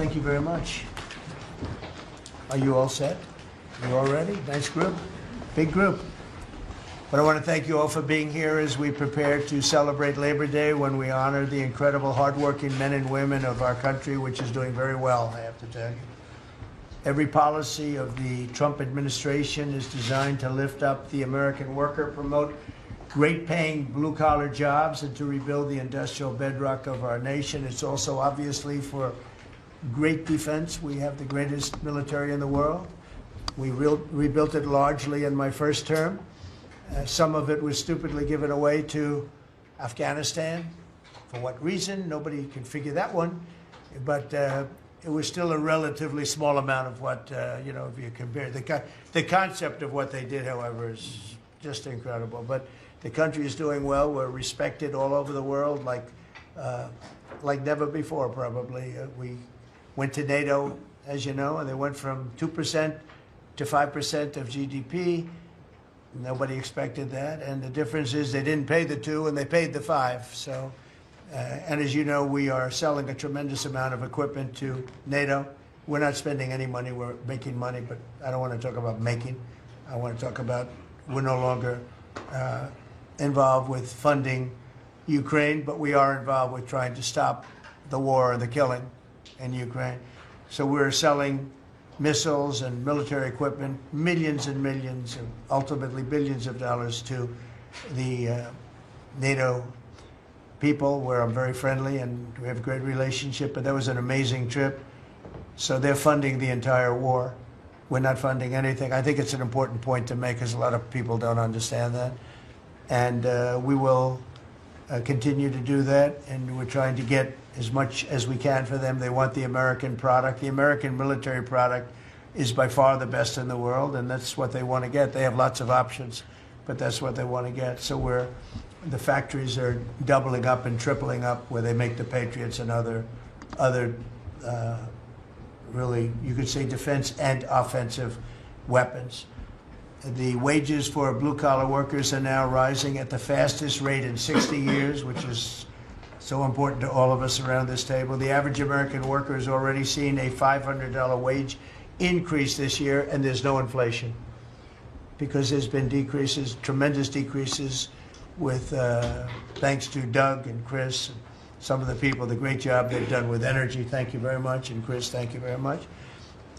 thank you very much. Are you all set? You all ready? Nice group. Big group. But I want to thank you all for being here as we prepare to celebrate Labor Day, when we honor the incredible hardworking men and women of our country, which is doing very well, I have to tell you. Every policy of the Trump administration is designed to lift up the American worker, promote great-paying blue-collar jobs, and to rebuild the industrial bedrock of our nation. It's also obviously for great defense. We have the greatest military in the world. We rebuilt it largely in my first term. Some of it was stupidly given away to Afghanistan. For what reason? Nobody can figure that one. But it was still a relatively small amount of what, if you compare. The concept of what they did, however, is just incredible. But the country is doing well. We're respected all over the world like never before, probably. We went to NATO, as you know, and they went from 2% to 5% of GDP. Nobody expected that, and the difference is they didn't pay the 2 and they paid the 5. So, and as you know, we are selling a tremendous amount of equipment to NATO. We're not spending any money, we're making money, but I don't want to talk about making. I want to talk about we're no longer involved with funding Ukraine, but we are involved with trying to stop the war and the killing in Ukraine. So we're selling missiles and military equipment, millions and millions, and ultimately billions of dollars to the NATO people, where I'm very friendly and we have a great relationship. But that was an amazing trip. So they're funding the entire war. We're not funding anything. I think it's an important point to make, because a lot of people don't understand that. And we will continue to do that, and we're trying to get as much as we can for them. They want the American product. The American military product is by far the best in the world, and that's what they want to get. They have lots of options, but that's what they want to get. So the factories are doubling up and tripling up, where they make the Patriots and other really, you could say, defense and offensive weapons. The wages for blue-collar workers are now rising at the fastest rate in 60 years, which is so important to all of us around this table. The average American worker has already seen a $500 wage increase this year, and there's no inflation, because there's been decreases, tremendous decreases, with thanks to Doug and Chris and some of the people, the great job they've done with energy. Thank you very much. And Chris, thank you very much.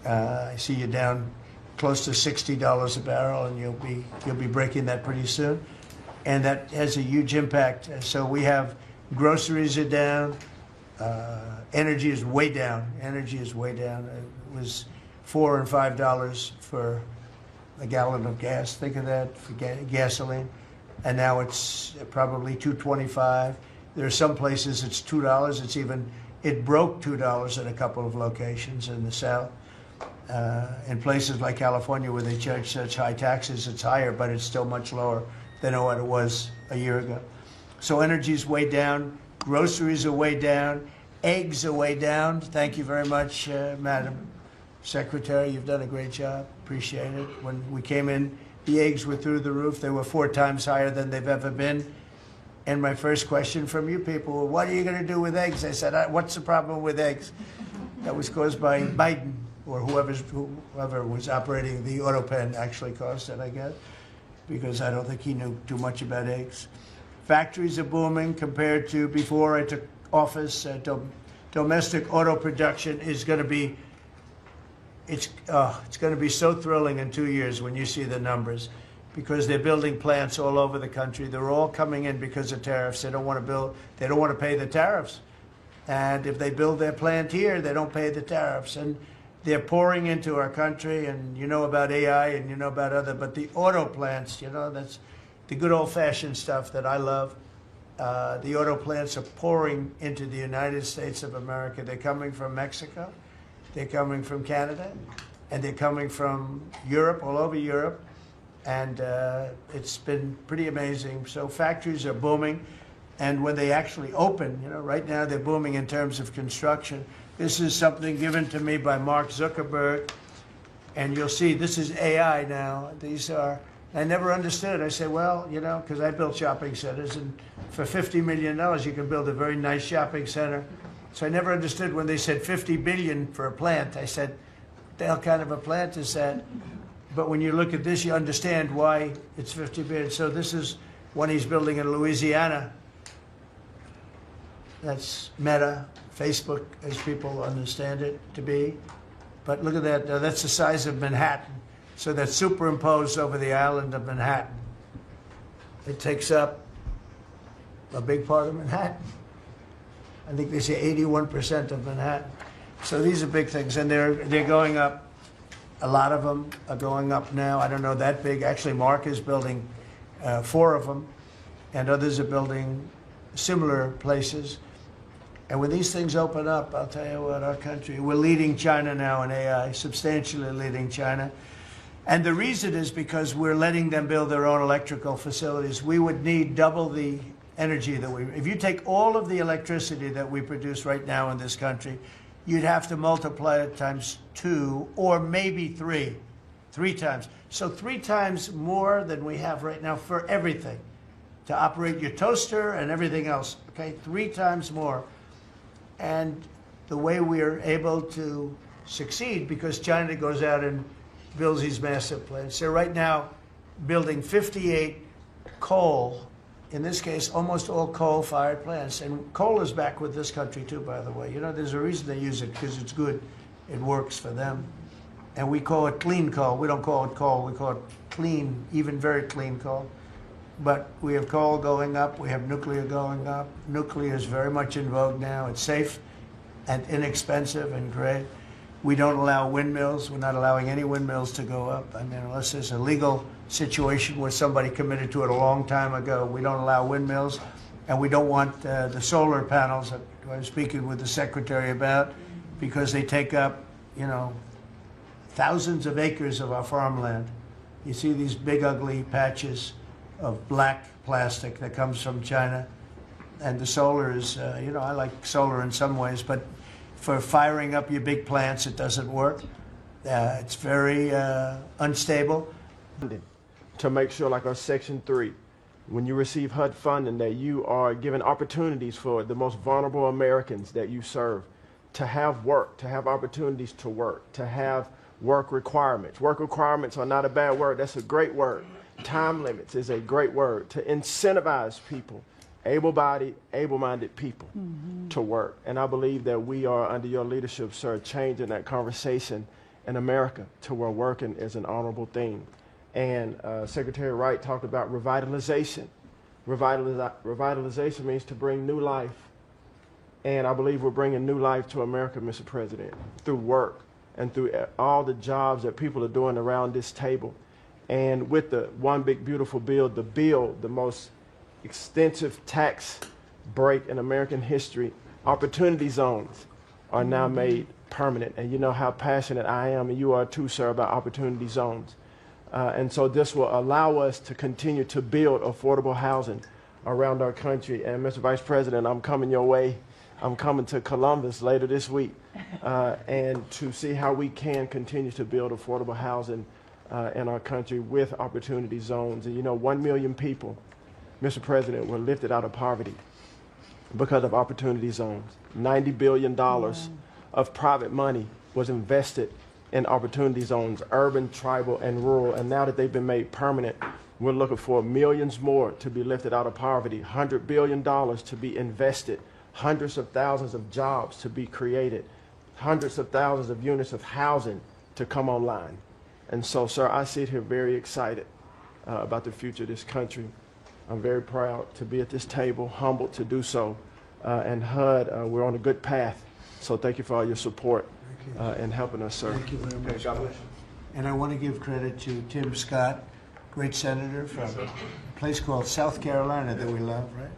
I see you down close to $60 a barrel, and you'll be breaking that pretty soon. And that has a huge impact. So we have groceries are down. Energy is way down. Energy is way down. It was $4 and $5 for a gallon of gas. Think of that, for gasoline. And now it's probably $2.25. There are some places it's $2. It broke $2 at a couple of locations in the South. In places like California, where they charge such high taxes, it's higher, but it's still much lower than what it was a year ago. So energy's way down. Groceries are way down. Eggs are way down. Thank you very much, Madam Secretary. You've done a great job. Appreciate it. When we came in, the eggs were through the roof. They were 4 times higher than they've ever been. And my first question from you people were, what are you going to do with eggs? I said, what's the problem with eggs? That was caused by Biden, or whoever was operating the auto pen actually caused it, I guess, because I don't think he knew too much about eggs. Factories are booming compared to before I took office. Domestic auto production is going to be, it's going to be so thrilling in 2 years when you see the numbers, because they're building plants all over the country. They're all coming in because of tariffs. They don't want to pay the tariffs. And if they build their plant here, they don't pay the tariffs. And they're pouring into our country, and you know about AI and you know about but the auto plants, that's the good old-fashioned stuff that I love. The auto plants are pouring into the United States of America. They're coming from Mexico, they're coming from Canada, and they're coming from Europe, all over Europe. And it's been pretty amazing. So factories are booming. And when they actually open, right now they're booming in terms of construction. This is something given to me by Mark Zuckerberg. And you'll see this is AI now. I never understood. I said, well, because I built shopping centers, and for $50 million, you can build a very nice shopping center So I never understood when they said 50 billion for a plant. I said, what the hell kind of a plant is that? But when you look at this, you understand why it's 50 billion. So this is one he's building in Louisiana. That's Meta, Facebook, as people understand it to be. But look at that. That's the size of Manhattan. So that's superimposed over the island of Manhattan. It takes up a big part of Manhattan. I think they say 81% of Manhattan. So these are big things, and they're going up. A lot of them are going up now. I don't know that big. Actually, Mark is building 4 of them, and others are building similar places. And when these things open up, I'll tell you what, our country, we're leading China now in AI, substantially leading China. And the reason is because we're letting them build their own electrical facilities. We would need double the energy that if you take all of the electricity that we produce right now in this country, you'd have to multiply it times 2 or maybe 3 times. So 3 times more than we have right now for everything, to operate your toaster and everything else, okay? 3 times more. And the way we are able to succeed, because China goes out and builds these massive plants. They're right now building 58 coal, in this case, almost all coal-fired plants. And coal is back with this country too, by the way. You know, there's a reason they use it, because it's good. It works for them. And we call it clean coal. We don't call it coal. We call it clean, even very clean coal. But we have coal going up. We have nuclear going up. Nuclear is very much in vogue now. It's safe and inexpensive and great. We don't allow windmills. We're not allowing any windmills to go up. I mean, unless there's a legal situation where somebody committed to it a long time ago, we don't allow windmills. And we don't want the solar panels that I was speaking with the secretary about, because they take up, you know, thousands of acres of our farmland. You see these big, ugly patches of black plastic that comes from China. And the solar is, you know, I like solar in some ways, but for firing up your big plants, it doesn't work. It's very unstable. To make sure, like our Section 3, when you receive HUD funding, that you are given opportunities for the most vulnerable Americans that you serve to have work, to have opportunities to work, to have work requirements. Work requirements are not a bad word. That's a great word. Time limits is a great word. To incentivize people, able-bodied, able-minded people to work. And I believe that we are, under your leadership, sir, changing that conversation in America to where working is an honorable thing. And Secretary Wright talked about revitalization. Revitalization means to bring new life. And I believe we're bringing new life to America, Mr. President, through work and through all the jobs that people are doing around this table. And with the One Big Beautiful Bill, the most extensive tax break in American history, opportunity zones are now made permanent. And you know how passionate I am, and you are too, sir, about opportunity zones. And so this will allow us to continue to build affordable housing around our country. And Mr. Vice President, I'm coming your way. I'm coming to Columbus later this week and to see how we can continue to build affordable housing in our country with opportunity zones. And you know, 1 million people, Mr. President, were lifted out of poverty because of opportunity zones. $90 billion of private money was invested in opportunity zones, urban, tribal, and rural. And now that they've been made permanent, we're looking for millions more to be lifted out of poverty, $100 billion to be invested, hundreds of thousands of jobs to be created, hundreds of thousands of units of housing to come online. And so, sir, I sit here very excited about the future of this country. I'm very proud to be at this table, humbled to do so. And HUD, we're on a good path. So thank you for all your support and helping us, sir. Thank you very much. God bless. And I want to give credit to Tim Scott, great senator from a place called South Carolina that we love, right?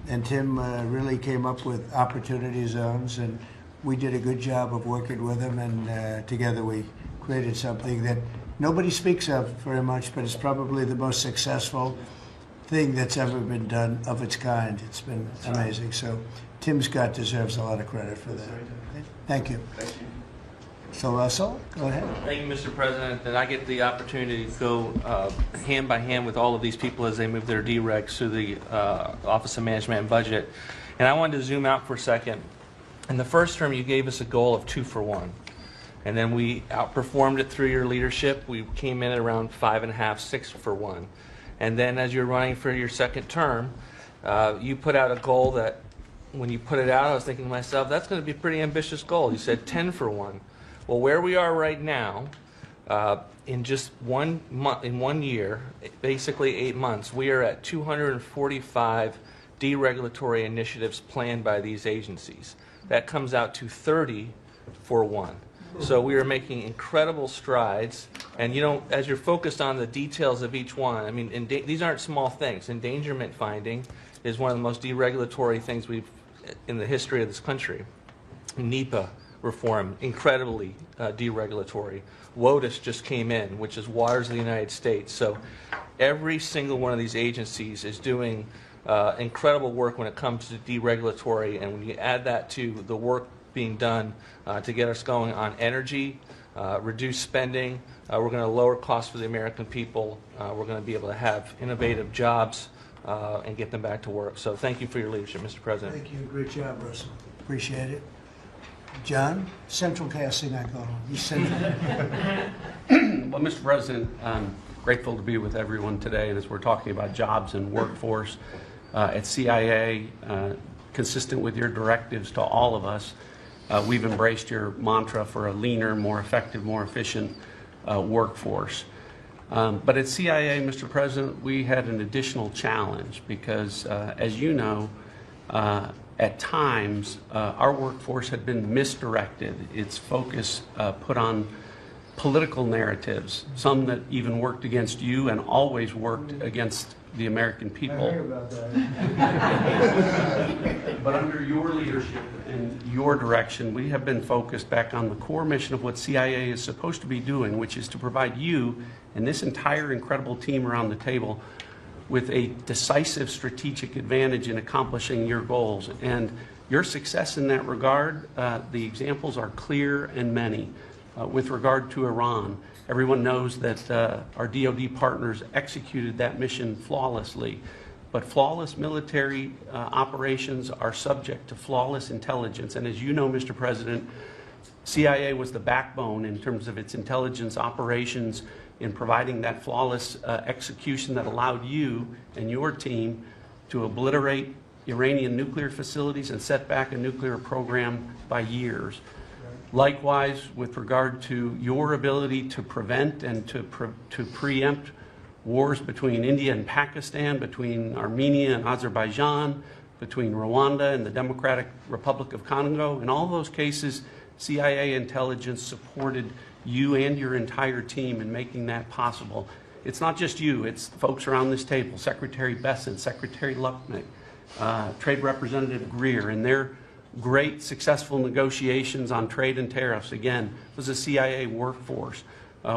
And Tim really came up with opportunity zones, and we did a good job of working with him, and together we created something that nobody speaks of very much, but it's probably the most successful thing that's ever been done of its kind. It's been amazing. So Tim Scott deserves a lot of credit for that. Thank you. Thank you. So Russell, go ahead. Thank you, Mr. President. And I get the opportunity to go hand by hand with all of these people as they move their DRECs through the Office of Management and Budget. And I wanted to zoom out for a second In the first term, you gave us a goal of 2 for 1. And then we outperformed it through your leadership. We came in at around 5.5, 6 for 1. And then as you're running for your second term, you put out a goal that, when you put it out, I was thinking to myself, that's going to be a pretty ambitious goal. You said 10 for 1. Well, where we are right now, in just 1 month, in 1 year, basically 8 months, we are at 245 deregulatory initiatives planned by these agencies. That comes out to 30 for 1. So we are making incredible strides, and as you're focused on the details of each one, I mean, these aren't small things. Endangerment finding is one of the most deregulatory things in the history of this country. NEPA reform, incredibly deregulatory. WOTUS just came in, which is Waters of the United States. So every single one of these agencies is doing incredible work when it comes to deregulatory, and when you add that to the work being done to get us going on energy, reduce spending, we're going to lower costs for the American people, we're going to be able to have innovative jobs and get them back to work. So thank you for your leadership, Mr. President. Thank you. Great job, Russell. Appreciate it. John, central casting, I call him. He's central. Well, Mr. President, I'm grateful to be with everyone today, and as we're talking about jobs and workforce at CIA, consistent with your directives to all of us, we've embraced your mantra for a leaner, more effective, more efficient workforce. But at CIA, Mr. President, we had an additional challenge because, as you know, at times our workforce had been misdirected. Its focus put on political narratives, some that even worked against you and always worked against the American people. I heard about that. But under your leadership and your direction, we have been focused back on the core mission of what CIA is supposed to be doing, which is to provide you and this entire incredible team around the table with a decisive strategic advantage in accomplishing your goals. And your success in that regard, the examples are clear and many. With regard to Iran, everyone knows that our DoD partners executed that mission flawlessly. But flawless military operations are subject to flawless intelligence. And as you know, Mr. President, CIA was the backbone in terms of its intelligence operations in providing that flawless execution that allowed you and your team to obliterate Iranian nuclear facilities and set back a nuclear program by years. Likewise, with regard to your ability to prevent and to preempt wars between India and Pakistan, between Armenia and Azerbaijan, between Rwanda and the Democratic Republic of Congo. In all those cases, CIA intelligence supported you and your entire team in making that possible. It's not just you, it's folks around this table, Secretary Bessent, Secretary Lucknick, Trade Representative Greer, and their great successful negotiations on trade and tariffs, again, was a CIA workforce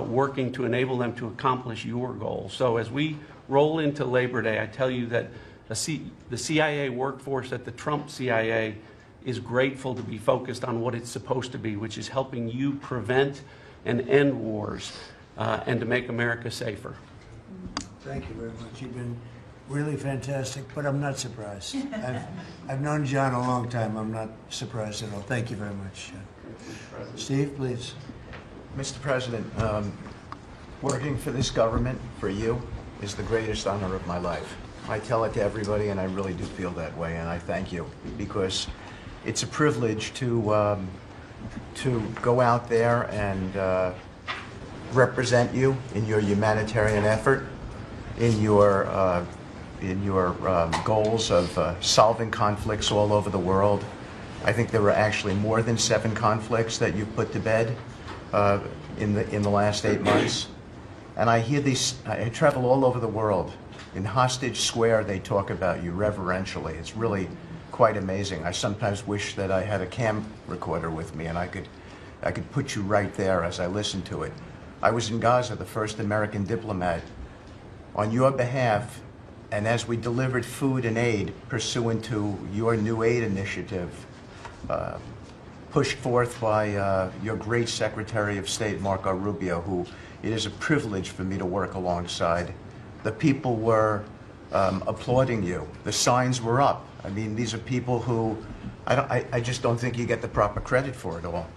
working to enable them to accomplish your goals. So as we roll into Labor Day, I tell you that the CIA workforce at the Trump CIA is grateful to be focused on what it's supposed to be, which is helping you prevent and end wars and to make America safer. Thank you very much. You've been really fantastic, but I'm not surprised. I've known John a long time. I'm not surprised at all. Thank you very much. Steve, please. Mr. President, working for this government, for you, is the greatest honor of my life. I tell it to everybody, and I really do feel that way, and I thank you, because it's a privilege to go out there and represent you in your humanitarian effort, in your goals of solving conflicts all over the world. I think there were actually more than 7 conflicts that you put to bed in the last 8 months. And I hear these, I travel all over the world. In Hostage Square, they talk about you reverentially. It's really quite amazing. I sometimes wish that I had a cam recorder with me and I could put you right there as I listen to it. I was in Gaza, the first American diplomat, on your behalf, and as we delivered food and aid pursuant to your new aid initiative, pushed forth by your great Secretary of State, Marco Rubio, who it is a privilege for me to work alongside. The people were applauding you. The signs were up. I mean, these are people who I just don't think you get the proper credit for it all.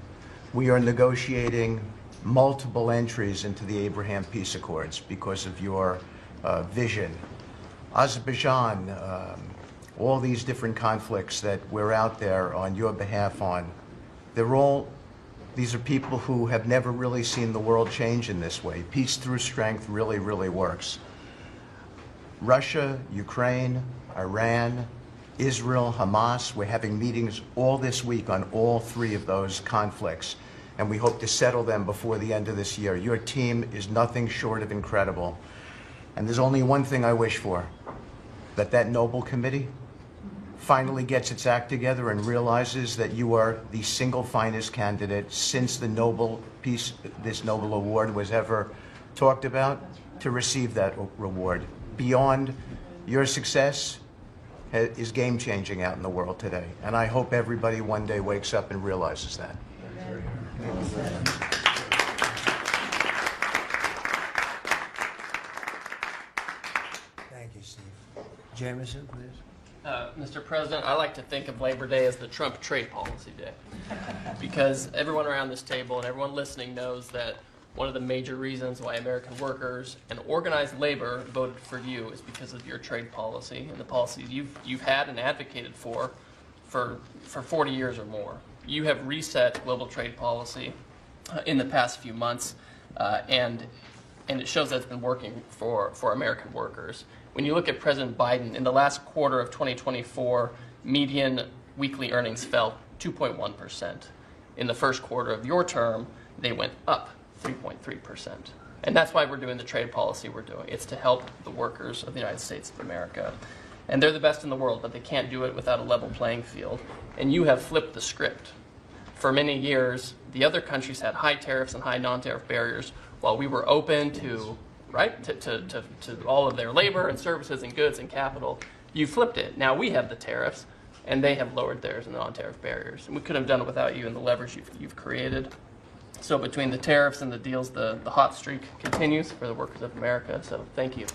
We are negotiating multiple entries into the Abraham Peace Accords because of your vision. Azerbaijan, all these different conflicts that we're out there on your behalf on, these are people who have never really seen the world change in this way. Peace through strength really, really works. Russia, Ukraine, Iran, Israel, Hamas, we're having meetings all this week on all three of those conflicts, and we hope to settle them before the end of this year. Your team is nothing short of incredible. And there's only one thing I wish for, that Nobel Committee finally gets its act together and realizes that you are the single finest candidate since the this Nobel Award was ever talked about to receive that reward. Beyond your success is game-changing out in the world today. And I hope everybody one day wakes up and realizes that. Thank you, Steve. Jameson, please. Mr. President, I like to think of Labor Day as the Trump trade policy day, because everyone around this table and everyone listening knows that one of the major reasons why American workers and organized labor voted for you is because of your trade policy and the policies you've had and advocated for 40 years or more. You have reset global trade policy in the past few months, and it shows that it's been working for American workers. When you look at President Biden, in the last quarter of 2024, median weekly earnings fell 2.1%. In the first quarter of your term, they went up 3.3%. And that's why we're doing the trade policy we're doing. It's to help the workers of the United States of America. And they're the best in the world, but they can't do it without a level playing field. And you have flipped the script. For many years, the other countries had high tariffs and high non-tariff barriers, while we were open to all of their labor and services and goods and capital. You flipped it. Now we have the tariffs, and they have lowered theirs and the non-tariff barriers. And we couldn't have done it without you and the leverage you've created. So between the tariffs and the deals, the hot streak continues for the workers of America. So thank you.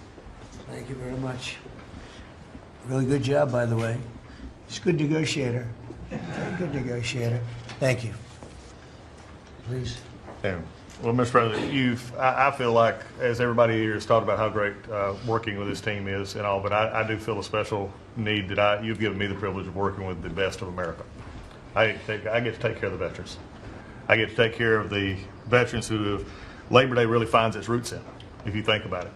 Thank you very much. Really good job, by the way. He's a good negotiator. Very good negotiator. Thank you. Please. Yeah. Well, Mr. President, I feel like, as everybody here has talked about how great working with this team is and all, but I do feel a special need that you've given me the privilege of working with the best of America. I get to take care of the veterans. I get to take care of the veterans who Labor Day really finds its roots in, if you think about it.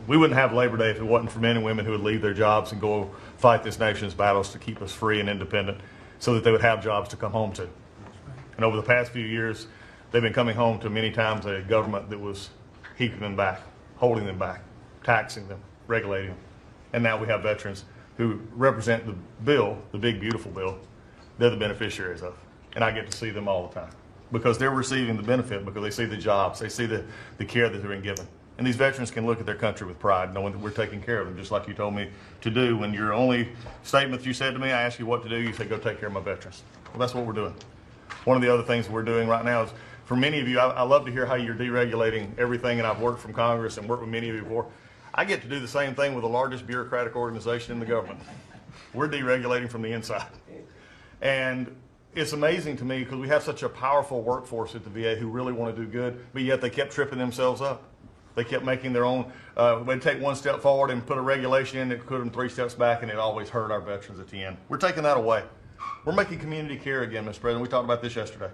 We wouldn't have Labor Day if it wasn't for men and women who would leave their jobs and go fight this nation's battles to keep us free and independent so that they would have jobs to come home to. And over the past few years, they've been coming home to many times a government that was keeping them back, holding them back, taxing them, regulating them. And now we have veterans who represent the bill, the big, beautiful bill, they're the beneficiaries of. And I get to see them all the time because they're receiving the benefit, because they see the jobs, they see the care that they're being given. And these veterans can look at their country with pride, knowing that we're taking care of them, just like you told me to do. When your only statement you said to me, I asked you what to do, you said, go take care of my veterans. Well, that's what we're doing. One of the other things we're doing right now is, for many of you, I love to hear how you're deregulating everything, and I've worked from Congress and worked with many of you before. I get to do the same thing with the largest bureaucratic organization in the government. We're deregulating from the inside. And it's amazing to me because we have such a powerful workforce at the VA who really want to do good, but yet they kept tripping themselves up. They kept making their own, they'd take one step forward and put a regulation in that put them 3 steps back, and it always hurt our veterans at the end. We're taking that away. We're making community care again, Mr. President. We talked about this yesterday.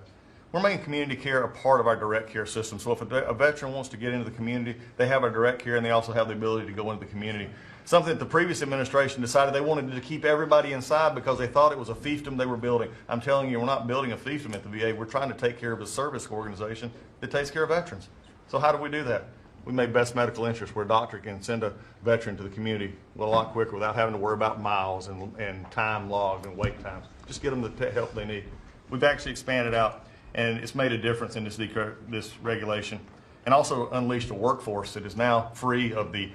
We're making community care a part of our direct care system. So if a veteran wants to get into the community, they have our direct care, and they also have the ability to go into the community. Something that the previous administration decided they wanted to keep everybody inside because they thought it was a fiefdom they were building. I'm telling you, we're not building a fiefdom at the VA. We're trying to take care of a service organization that takes care of veterans. So how do we do that? We made best medical interest, where a doctor can send a veteran to the community a lot quicker without having to worry about miles and time logged and wait times. Just get them the help they need. We've actually expanded out, and it's made a difference in this regulation, and also unleashed a workforce that is now free of the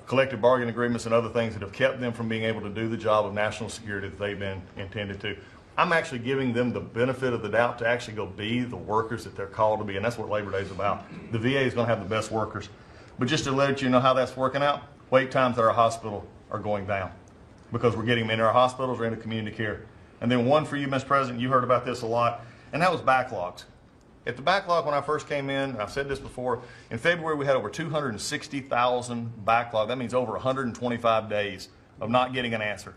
collective bargaining agreements and other things that have kept them from being able to do the job of national security that they've been intended to. I'm actually giving them the benefit of the doubt to actually go be the workers that they're called to be, and that's what Labor Day is about. The VA is going to have the best workers. But just to let you know how that's working out, wait times at our hospital are going down because we're getting them into our hospitals or into community care. And then one for you, Mr. President, you heard about this a lot, and that was backlogs. At the backlog, when I first came in, I've said this before, in February we had over 260,000 backlog. That means over 125 days of not getting an answer.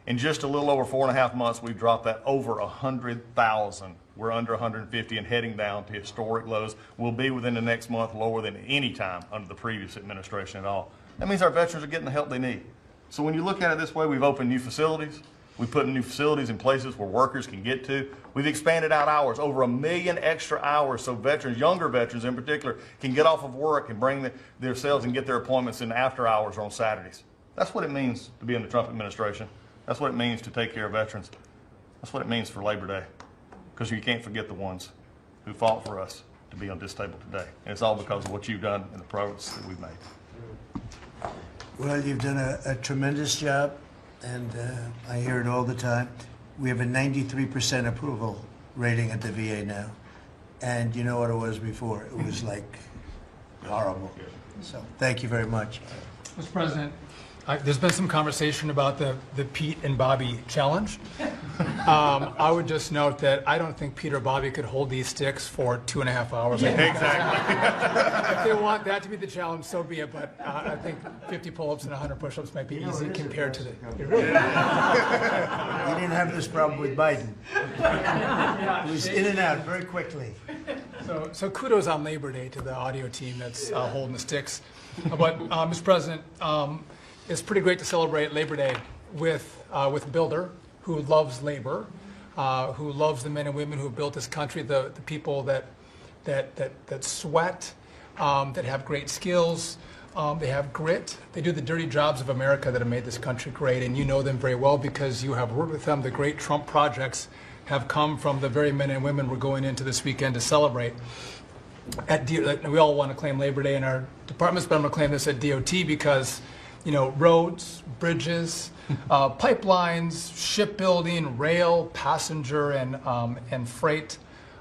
In just a little over 4.5 months, we've dropped that over 100,000. We're under 150 and heading down to historic lows. We'll be within the next month lower than any time under the previous administration at all. That means our veterans are getting the help they need. So when you look at it this way, we've opened new facilities. We've put new facilities in places where workers can get to. We've expanded out hours, over 1 million extra hours, so veterans, younger veterans in particular, can get off of work and bring themselves and get their appointments in after hours or on Saturdays. That's what it means to be in the Trump administration. That's what it means to take care of veterans. That's what it means for Labor Day. Because you can't forget the ones who fought for us to be on this table today. And it's all because of what you've done and the progress that we've made. Well, you've done a tremendous job, and I hear it all the time. We have a 93% approval rating at the VA now. And you know what it was before? It was like horrible. So thank you very much. Mr. President, there's been some conversation about the Pete and Bobby challenge. I would just note that I don't think Pete or Bobby could hold these sticks for 2.5 hours. Exactly. If they want that to be the challenge, so be it. But I think 50 pull-ups and 100 push-ups might be easy compared to the. You didn't have this problem with Biden. It was in and out very quickly. So kudos on Labor Day to the audio team that's holding the sticks. But Mr. President, it's pretty great to celebrate Labor Day with a builder who loves labor, who loves the men and women who have built this country, the people that sweat, that have great skills, they have grit. They do the dirty jobs of America that have made this country great, and you know them very well because you have worked with them. The great Trump projects have come from the very men and women we're going into this weekend to celebrate. We all want to claim Labor Day in our departments, but I'm going to claim this at DOT because, you know, roads, bridges, pipelines, shipbuilding, rail, passenger, and freight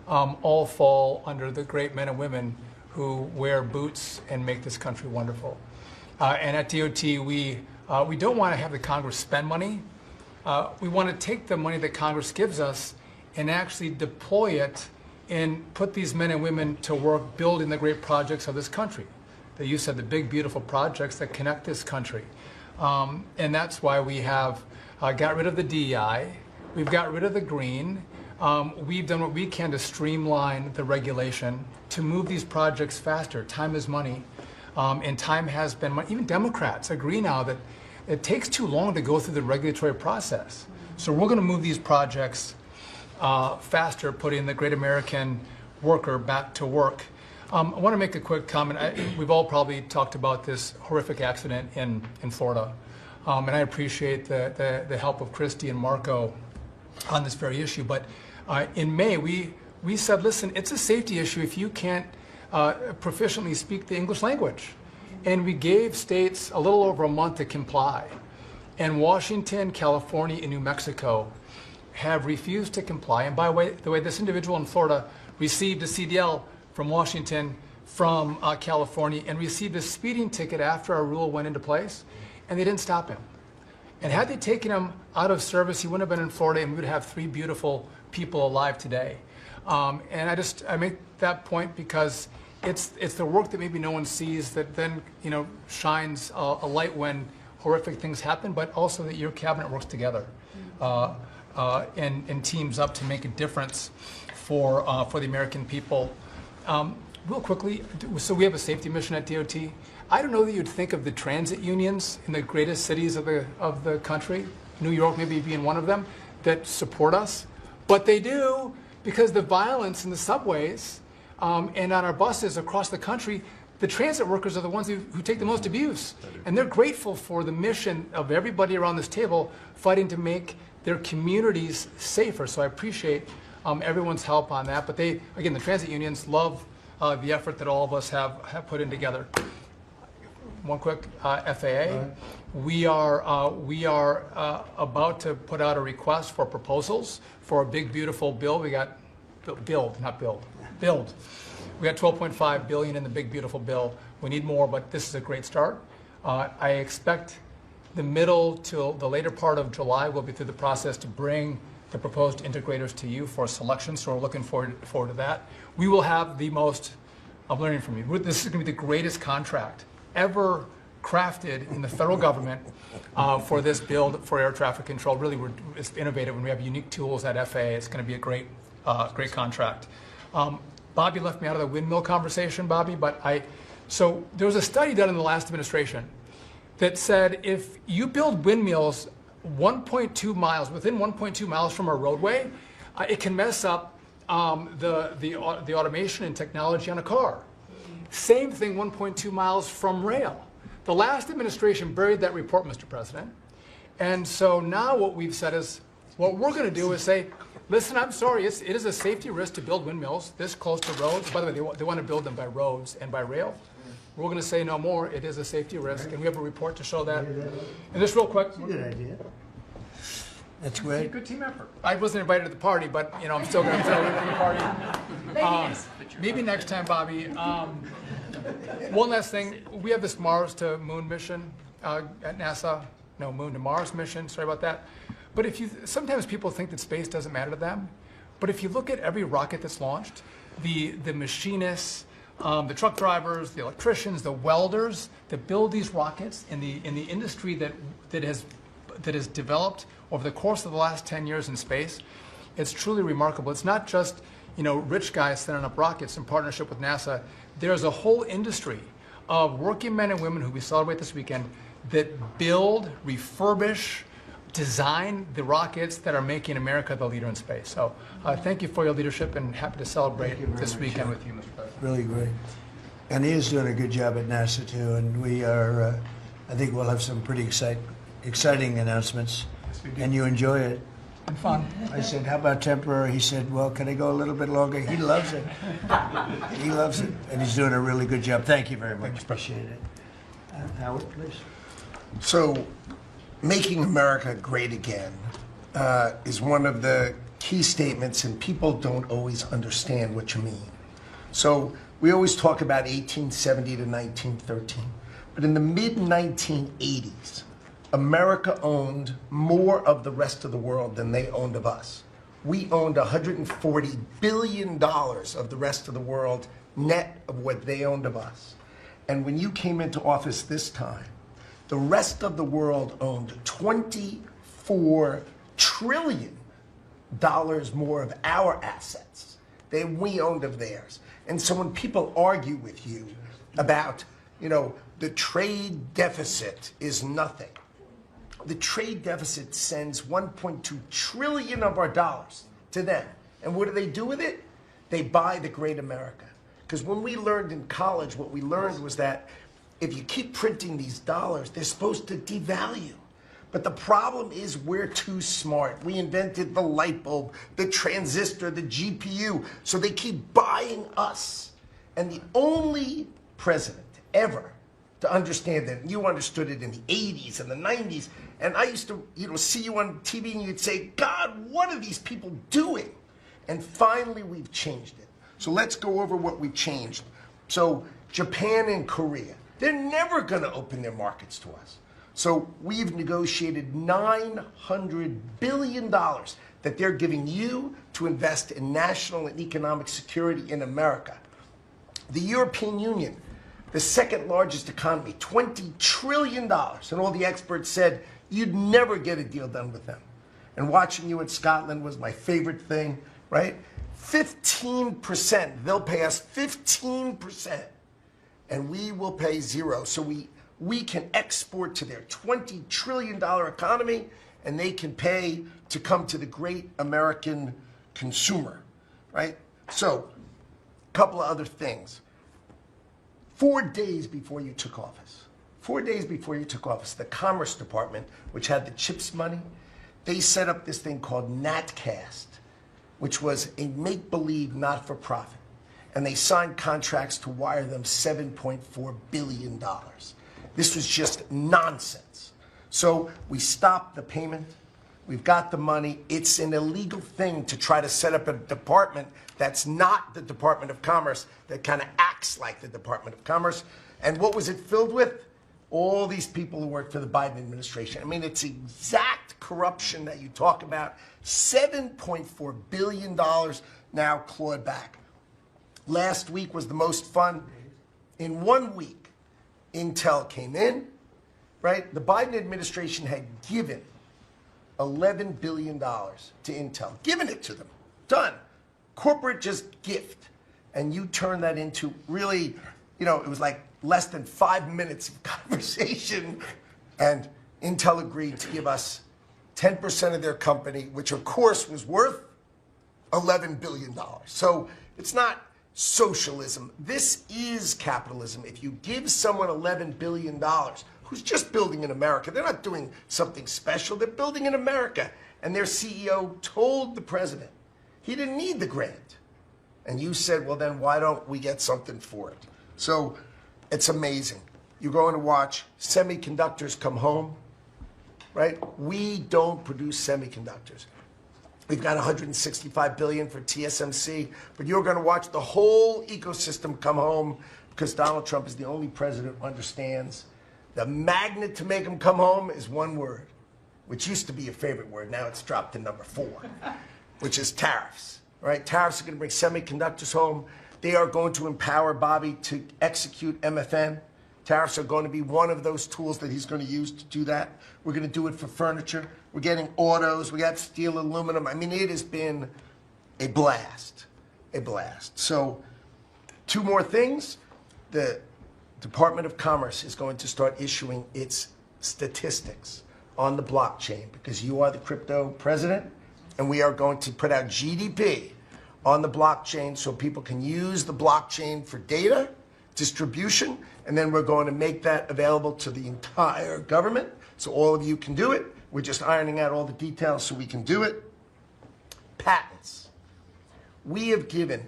all fall under the great men and women who wear boots and make this country wonderful. And at DOT, we don't want to have the Congress spend money. We want to take the money that Congress gives us and actually deploy it and put these men and women to work building the great projects of this country. That you said, the big, beautiful projects that connect this country. And that's why we have got rid of the DEI. We've got rid of the green. We've done what we can to streamline the regulation to move these projects faster. Time is money. And time has been money. Even Democrats agree now that it takes too long to go through the regulatory process. So we're going to move these projects faster, putting the great American worker back to work. I want to make a quick comment. We've all probably talked about this horrific accident in Florida. And I appreciate the help of Christy and Marco on this very issue. But in May, we said, listen, it's a safety issue if you can't proficiently speak the English language. And we gave states a little over a month to comply. And Washington, California, and New Mexico have refused to comply. And by the way, this individual in Florida received a CDL from Washington, from California, and received a speeding ticket after our rule went into place, and they didn't stop him. And had they taken him out of service, he wouldn't have been in Florida, and we would have 3 beautiful people alive today. And I make that point because it's the work that maybe no one sees that then shines a light when horrific things happen, but also that your cabinet works together and teams up to make a difference for the American people. Real quickly, so we have a safety mission at DOT. I don't know that you'd think of the transit unions in the greatest cities of the country, New York maybe being one of them, that support us, but they do, because the violence in the subways and on our buses across the country, the transit workers are the ones who take the most abuse. And they're grateful for the mission of everybody around this table fighting to make their communities safer. So I appreciate everyone's help on that. But the transit unions love the effort that all of us have put in together. One quick FAA. We are about to put out a request for proposals for a big, beautiful bill. We got build. We got $12.5 billion in the big, beautiful bill. We need more, but this is a great start. I expect the middle till the later part of July we'll be through the process to bring the proposed integrators to you for selection, so we're looking forward to that. We will have the most, I'm learning from you, this is going to be the greatest contract ever crafted in the federal government for this build for air traffic control. Really, it's innovative, and we have unique tools at FAA. It's going to be a great contract. Bobby left me out of the windmill conversation, Bobby, so there was a study done in the last administration that said if you build windmills 1.2 miles, within 1.2 miles from a roadway, it can mess up the automation and technology on a car. Same thing 1.2 miles from rail. The last administration buried that report, Mr. President. And so now what we've said is, what we're going to do is say, listen, I'm sorry, it is a safety risk to build windmills this close to roads. By the way, they want to build them by roads and by rail. We're going to say no more. It is a safety risk, and we have a report to show that. And just real quick. Good idea. That's great. Good team effort. I wasn't invited to the party, but I'm still going to throw in the party. Maybe next time, Bobby. One last thing. We have this Mars to Moon mission at NASA. No, Moon to Mars mission. Sorry about that. But sometimes people think that space doesn't matter to them. But if you look at every rocket that's launched, the machinists, the truck drivers, the electricians, the welders that build these rockets in the industry that has developed over the course of the last 10 years in space, it's truly remarkable. It's not just rich guys sending up rockets in partnership with NASA. There's a whole industry of working men and women who we celebrate this weekend that build, refurbish, design the rockets that are making America the leader in space. So thank you for your leadership, and happy to celebrate this weekend with you, Mr. President. Really great. And he is doing a good job at NASA too, and we are, I think we'll have some pretty exciting announcements, and you enjoy it. And fun. I said, how about temporary? He said, well, can I go a little bit longer? He loves it. He loves it, and he's doing a really good job. Thank you very much. Appreciate it. Howard, please. So, making America great again is one of the key statements, and people don't always understand what you mean. So, we always talk about 1870 to 1913, but in the mid-1980s, America owned more of the rest of the world than they owned of us. We owned $140 billion of the rest of the world net of what they owned of us. And when you came into office this time, the rest of the world owned $24 trillion more of our assets than we owned of theirs. And so when people argue with you about, the trade deficit is nothing, the trade deficit sends 1.2 trillion of our dollars to them. And what do they do with it? They buy the great America. Because when we learned in college, what we learned was that if you keep printing these dollars, they're supposed to devalue. But the problem is we're too smart. We invented the light bulb, the transistor, the GPU, so they keep buying us. And the only president ever to understand that, you understood it in the 80s and the 90s, and I used to see you on TV and you'd say, God, what are these people doing? And finally we've changed it. So let's go over what we changed. So Japan and Korea, they're never going to open their markets to us. So we've negotiated $900 billion that they're giving you to invest in national and economic security in America. The European Union, the second largest economy, $20 trillion. And all the experts said you'd never get a deal done with them. And watching you in Scotland was my favorite thing, right? 15%. They'll pay us 15%. And we will pay zero. So we can export to their $20 trillion economy, and they can pay to come to the great American consumer, right? So, a couple of other things. 4 days before you took office, the Commerce Department, which had the CHIPS money, they set up this thing called NatCast, which was a make-believe not-for-profit. And they signed contracts to wire them $7.4 billion. This was just nonsense. So we stopped the payment. We've got the money. It's an illegal thing to try to set up a department that's not the Department of Commerce, that kind of acts like the Department of Commerce. And what was it filled with? All these people who work for the Biden administration. I mean, it's exact corruption that you talk about. $7.4 billion now clawed back. Last week was the most fun. In 1 week, Intel came in, right? The Biden administration had given $11 billion to Intel, given it to them, done. Corporate just gift. And you turn that into really, it was like less than 5 minutes of conversation. And Intel agreed to give us 10% of their company, which of course was worth $11 billion. So it's not socialism. This is capitalism. If you give someone $11 billion, who's just building in America, they're not doing something special, they're building in America. And their CEO told the president he didn't need the grant. And you said, well, then why don't we get something for it? So it's amazing. You're going to watch semiconductors come home, right? We don't produce semiconductors. We've got $165 billion for TSMC, but you're going to watch the whole ecosystem come home because Donald Trump is the only president who understands the magnet to make them come home is one word, which used to be your favorite word. Now it's dropped to number 4, which is tariffs, right? Tariffs are going to bring semiconductors home. They are going to empower Bobby to execute MFN. Tariffs are going to be one of those tools that he's going to use to do that. We're going to do it for furniture. We're getting autos. We got steel, aluminum. I mean, it has been a blast, a blast. So 2 more things. The Department of Commerce is going to start issuing its statistics on the blockchain because you are the crypto president, and we are going to put out GDP on the blockchain so people can use the blockchain for data distribution, and then we're going to make that available to the entire government so all of you can do it. We're just ironing out all the details so we can do it. Patents. We have given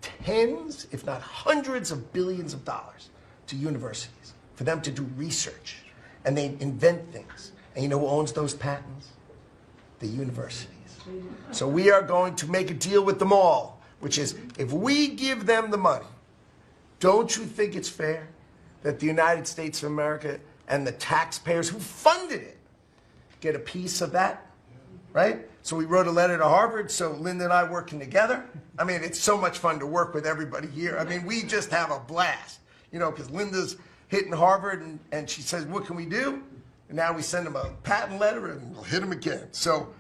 tens, if not hundreds of billions of dollars to universities for them to do research, and they invent things. And you know who owns those patents? The universities. So we are going to make a deal with them all, which is if we give them the money, don't you think it's fair that the United States of America and the taxpayers who funded it get a piece of that, right? So we wrote a letter to Harvard, so Linda and I working together. I mean, it's so much fun to work with everybody here. I mean, we just have a blast, because Linda's hitting Harvard and she says, what can we do? And now we send them a patent letter and we'll hit them again. So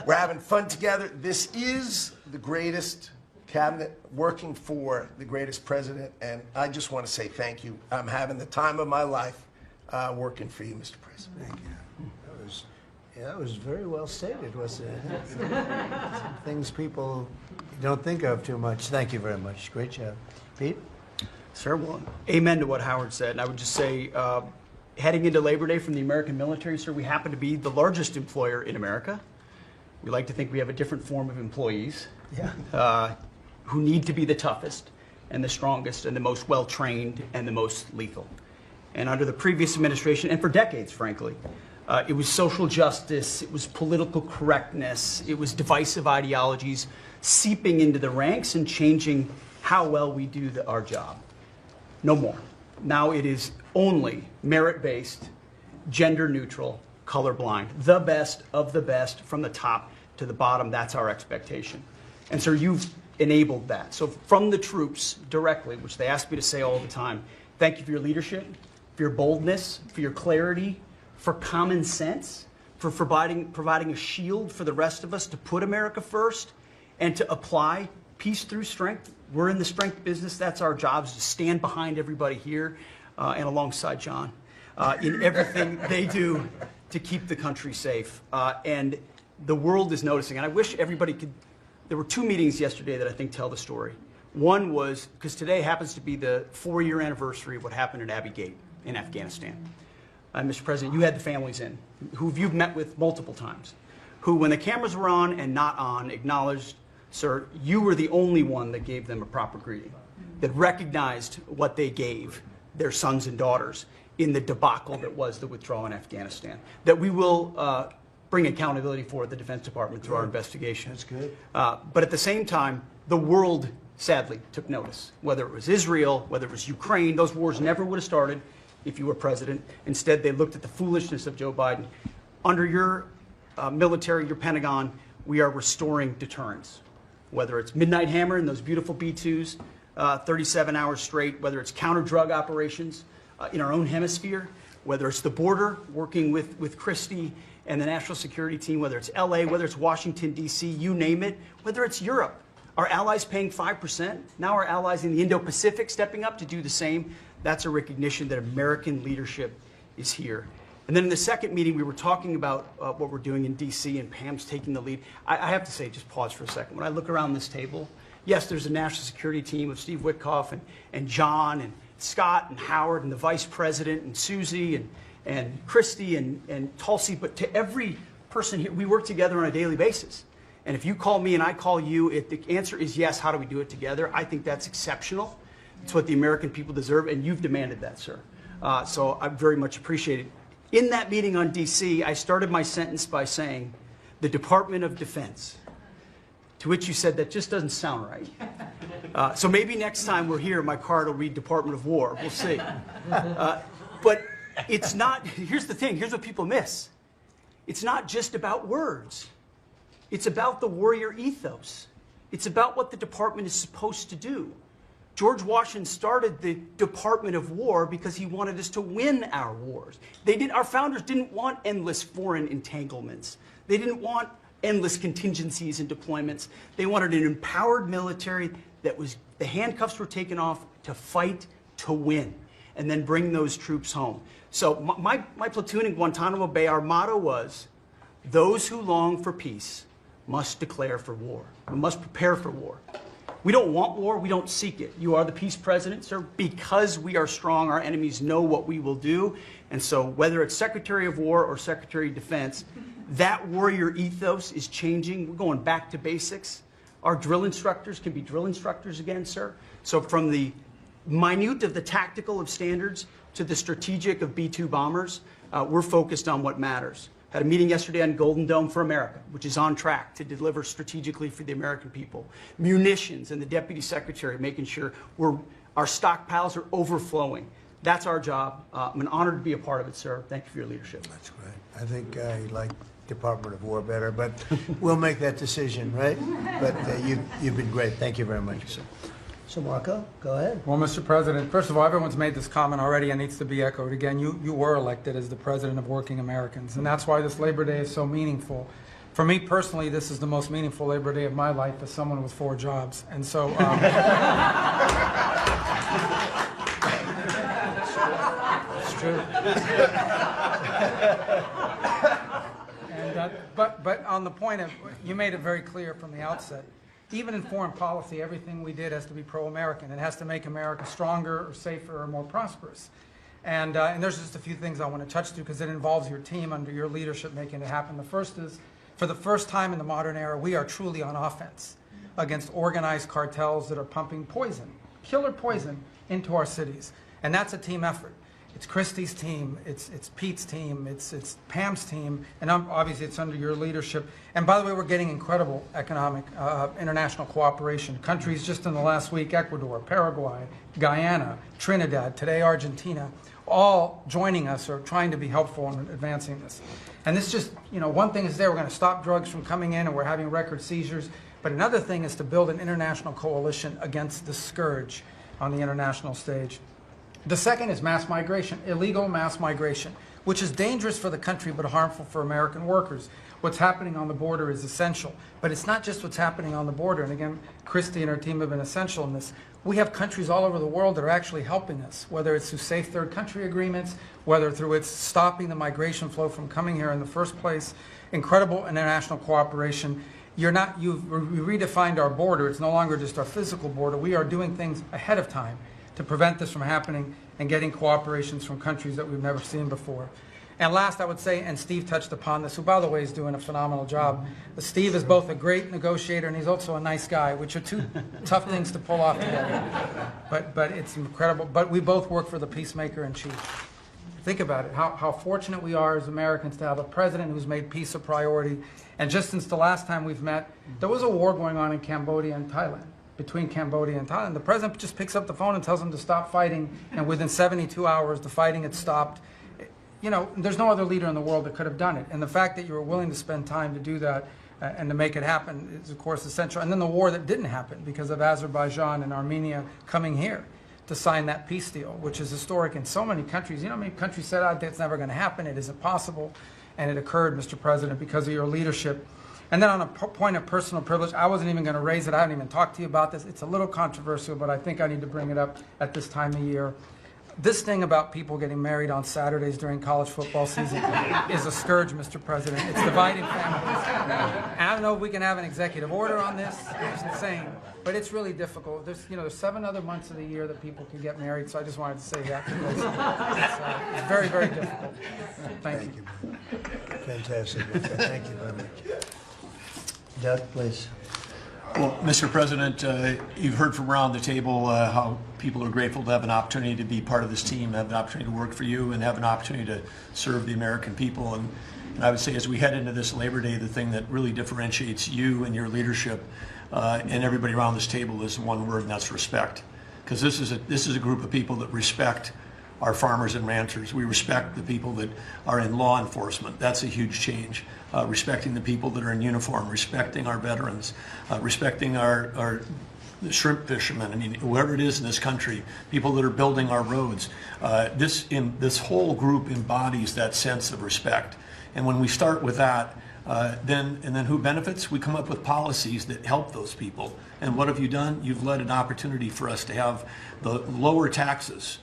we're having fun together. This is the greatest cabinet working for the greatest president, and I just want to say thank you. I'm having the time of my life working for you, Mr. President. Thank you. That was very well stated, wasn't it? Some things people don't think of too much. Thank you very much. Great job. Pete? Sir, well, amen to what Howard said. And I would just say, heading into Labor Day from the American military, sir, we happen to be the largest employer in America. We like to think we have a different form of employees. Yeah. Who need to be the toughest and the strongest and the most well-trained and the most lethal. And under the previous administration, and for decades, frankly, it was social justice, it was political correctness, it was divisive ideologies seeping into the ranks and changing how well we do our job. No more. Now it is only merit-based, gender-neutral, colorblind. The best of the best from the top to the bottom. That's our expectation. And sir, you've enabled that. So from the troops directly, which they ask me to say all the time, thank you for your leadership, for your boldness, for your clarity, for common sense, for providing a shield for the rest of us to put America first and to apply peace through strength. We're in the strength business. That's our job, is to stand behind everybody here and alongside John in everything they do to keep the country safe. And the world is noticing. And I wish everybody could. There were 2 meetings yesterday that I think tell the story. One was, because today happens to be the 4-year anniversary of what happened at Abbey Gate in Afghanistan. Mr. President, you had the families in, who you've met with multiple times, who, when the cameras were on and not on, acknowledged, sir, you were the only one that gave them a proper greeting, that recognized what they gave their sons and daughters in the debacle that was the withdrawal in Afghanistan, that we will bring accountability for the Defense Department through our investigation. That's good. But at the same time, the world sadly took notice. Whether it was Israel, whether it was Ukraine, those wars never would have started if you were president. Instead, they looked at the foolishness of Joe Biden. Under your military, your Pentagon, we are restoring deterrence. Whether it's Midnight Hammer and those beautiful B-2s, 37 hours straight, whether it's counter-drug operations in our own hemisphere, whether it's the border, working with Christie and the national security team, whether it's LA, whether it's Washington, D.C., you name it, whether it's Europe. Our allies paying 5%, now our allies in the Indo-Pacific stepping up to do the same. That's a recognition that American leadership is here. And then in the second meeting, we were talking about what we're doing in D.C., and Pam's taking the lead. I have to say, just pause for a second. When I look around this table, yes, there's a national security team of Steve Witkoff and John and Scott and Howard and the vice president and Susie and Christy and Tulsi, but to every person here, we work together on a daily basis. And if you call me and I call you, the answer is yes, how do we do it together? I think that's exceptional. It's what the American people deserve, and you've demanded that, sir. So I very much appreciate it. In that meeting on D.C., I started my sentence by saying, the Department of Defense, to which you said, that just doesn't sound right. So maybe next time we're here, my card will read Department of War. We'll see. But it's not, here's the thing, here's what people miss. It's not just about words. It's about the warrior ethos. It's about what the department is supposed to do. George Washington started the Department of War because he wanted us to win our wars. Our founders didn't want endless foreign entanglements. They didn't want endless contingencies and deployments. They wanted an empowered military that was, the handcuffs were taken off to fight to win, and then bring those troops home. So my platoon in Guantanamo Bay, our motto was, those who long for peace must declare for war. We must prepare for war. We don't want war, we don't seek it. You are the peace president, sir. Because we are strong, our enemies know what we will do. And so whether it's Secretary of War or Secretary of Defense, that warrior ethos is changing. We're going back to basics. Our drill instructors can be drill instructors again, sir. So from the minute of the tactical of standards to the strategic of B-2 bombers, we're focused on what matters. Had a meeting yesterday on Golden Dome for America, which is on track to deliver strategically for the American people. Munitions and the Deputy Secretary making sure our stockpiles are overflowing. That's our job. I'm an honor to be a part of it, sir. Thank you for your leadership. That's great. I think I like Department of War better, but we'll make that decision, right? But you've been great. Thank you very much, sir. So Marco, go ahead. Well, Mr. President, first of all, everyone's made this comment already and needs to be echoed again. You were elected as the President of Working Americans, and that's why this Labor Day is so meaningful. For me personally, this is the most meaningful Labor Day of my life as someone with 4 jobs. And so, it's true. And, but on the point of, you made it very clear from the outset, even in foreign policy, everything we did has to be pro-American. It has to make America stronger or safer or more prosperous. And there's just a few things I want to touch to because it involves your team under your leadership making it happen. The first is, for the first time in the modern era, we are truly on offense against organized cartels that are pumping poison, killer poison, into our cities. And that's a team effort. It's Christie's team, it's Pete's team, it's Pam's team, and obviously it's under your leadership. And by the way, we're getting incredible economic international cooperation. Countries just in the last week, Ecuador, Paraguay, Guyana, Trinidad, today Argentina, all joining us or trying to be helpful in advancing this. And this just, one thing is we're going to stop drugs from coming in and we're having record seizures, but another thing is to build an international coalition against the scourge on the international stage. The second is mass migration, illegal mass migration, which is dangerous for the country but harmful for American workers. What's happening on the border is essential, but it's not just what's happening on the border. And again, Christy and her team have been essential in this. We have countries all over the world that are actually helping us, whether it's through safe third country agreements, whether through it's stopping the migration flow from coming here in the first place. Incredible international cooperation. You've redefined our border. It's no longer just our physical border. We are doing things ahead of time to prevent this from happening and getting cooperations from countries that we've never seen before. And last, I would say, and Steve touched upon this, who, by the way, is doing a phenomenal job. Steve is both a great negotiator and he's also a nice guy, which are 2 tough things to pull off together. But it's incredible. But we both work for the peacemaker in chief. Think about it, how fortunate we are as Americans to have a president who's made peace a priority. And just since the last time we've met, there was a war going on in Cambodia and Thailand. Between Cambodia and Thailand. The president just picks up the phone and tells them to stop fighting, and within 72 hours the fighting had stopped. you know, there's no other leader in the world that could have done it. And the fact that you were willing to spend time to do that and to make it happen is, of course, essential. And then the war that didn't happen because of Azerbaijan and Armenia coming here to sign that peace deal, which is historic in so many countries. You know, many countries said, "Oh, that's never going to happen. It isn't possible." And it occurred, Mr. President, because of your leadership. And then on a point of personal privilege, I wasn't even going to raise it. I haven't even talked to you about this. It's a little controversial, but I think I need to bring it up at this time of year. This thing about people getting married on Saturdays during college football season is a scourge, Mr. President. It's dividing families. And I don't know if we can have an executive order on this. It's insane. But it's really difficult. There's 7 other months of the year that people can get married, so I just wanted to say that because it's very, very difficult. Thank you. Fantastic. Thank you very much. Doug, please. Well, Mr. President, you've heard from around the table how people are grateful to have an opportunity to be part of this team, have an opportunity to work for you, and have an opportunity to serve the American people. And I would say as we head into this Labor Day, the thing that really differentiates you and your leadership and everybody around this table is one word, and that's respect. Because this is a group of people that respect our farmers and ranchers. We respect the people that are in law enforcement. That's a huge change. Respecting the people that are in uniform, respecting our veterans, respecting our shrimp fishermen. I mean, whoever it is in this country, people that are building our roads. This whole group embodies that sense of respect. And when we start with that, then who benefits? We come up with policies that help those people. And what have you done? You've led an opportunity for us to have the lower taxes,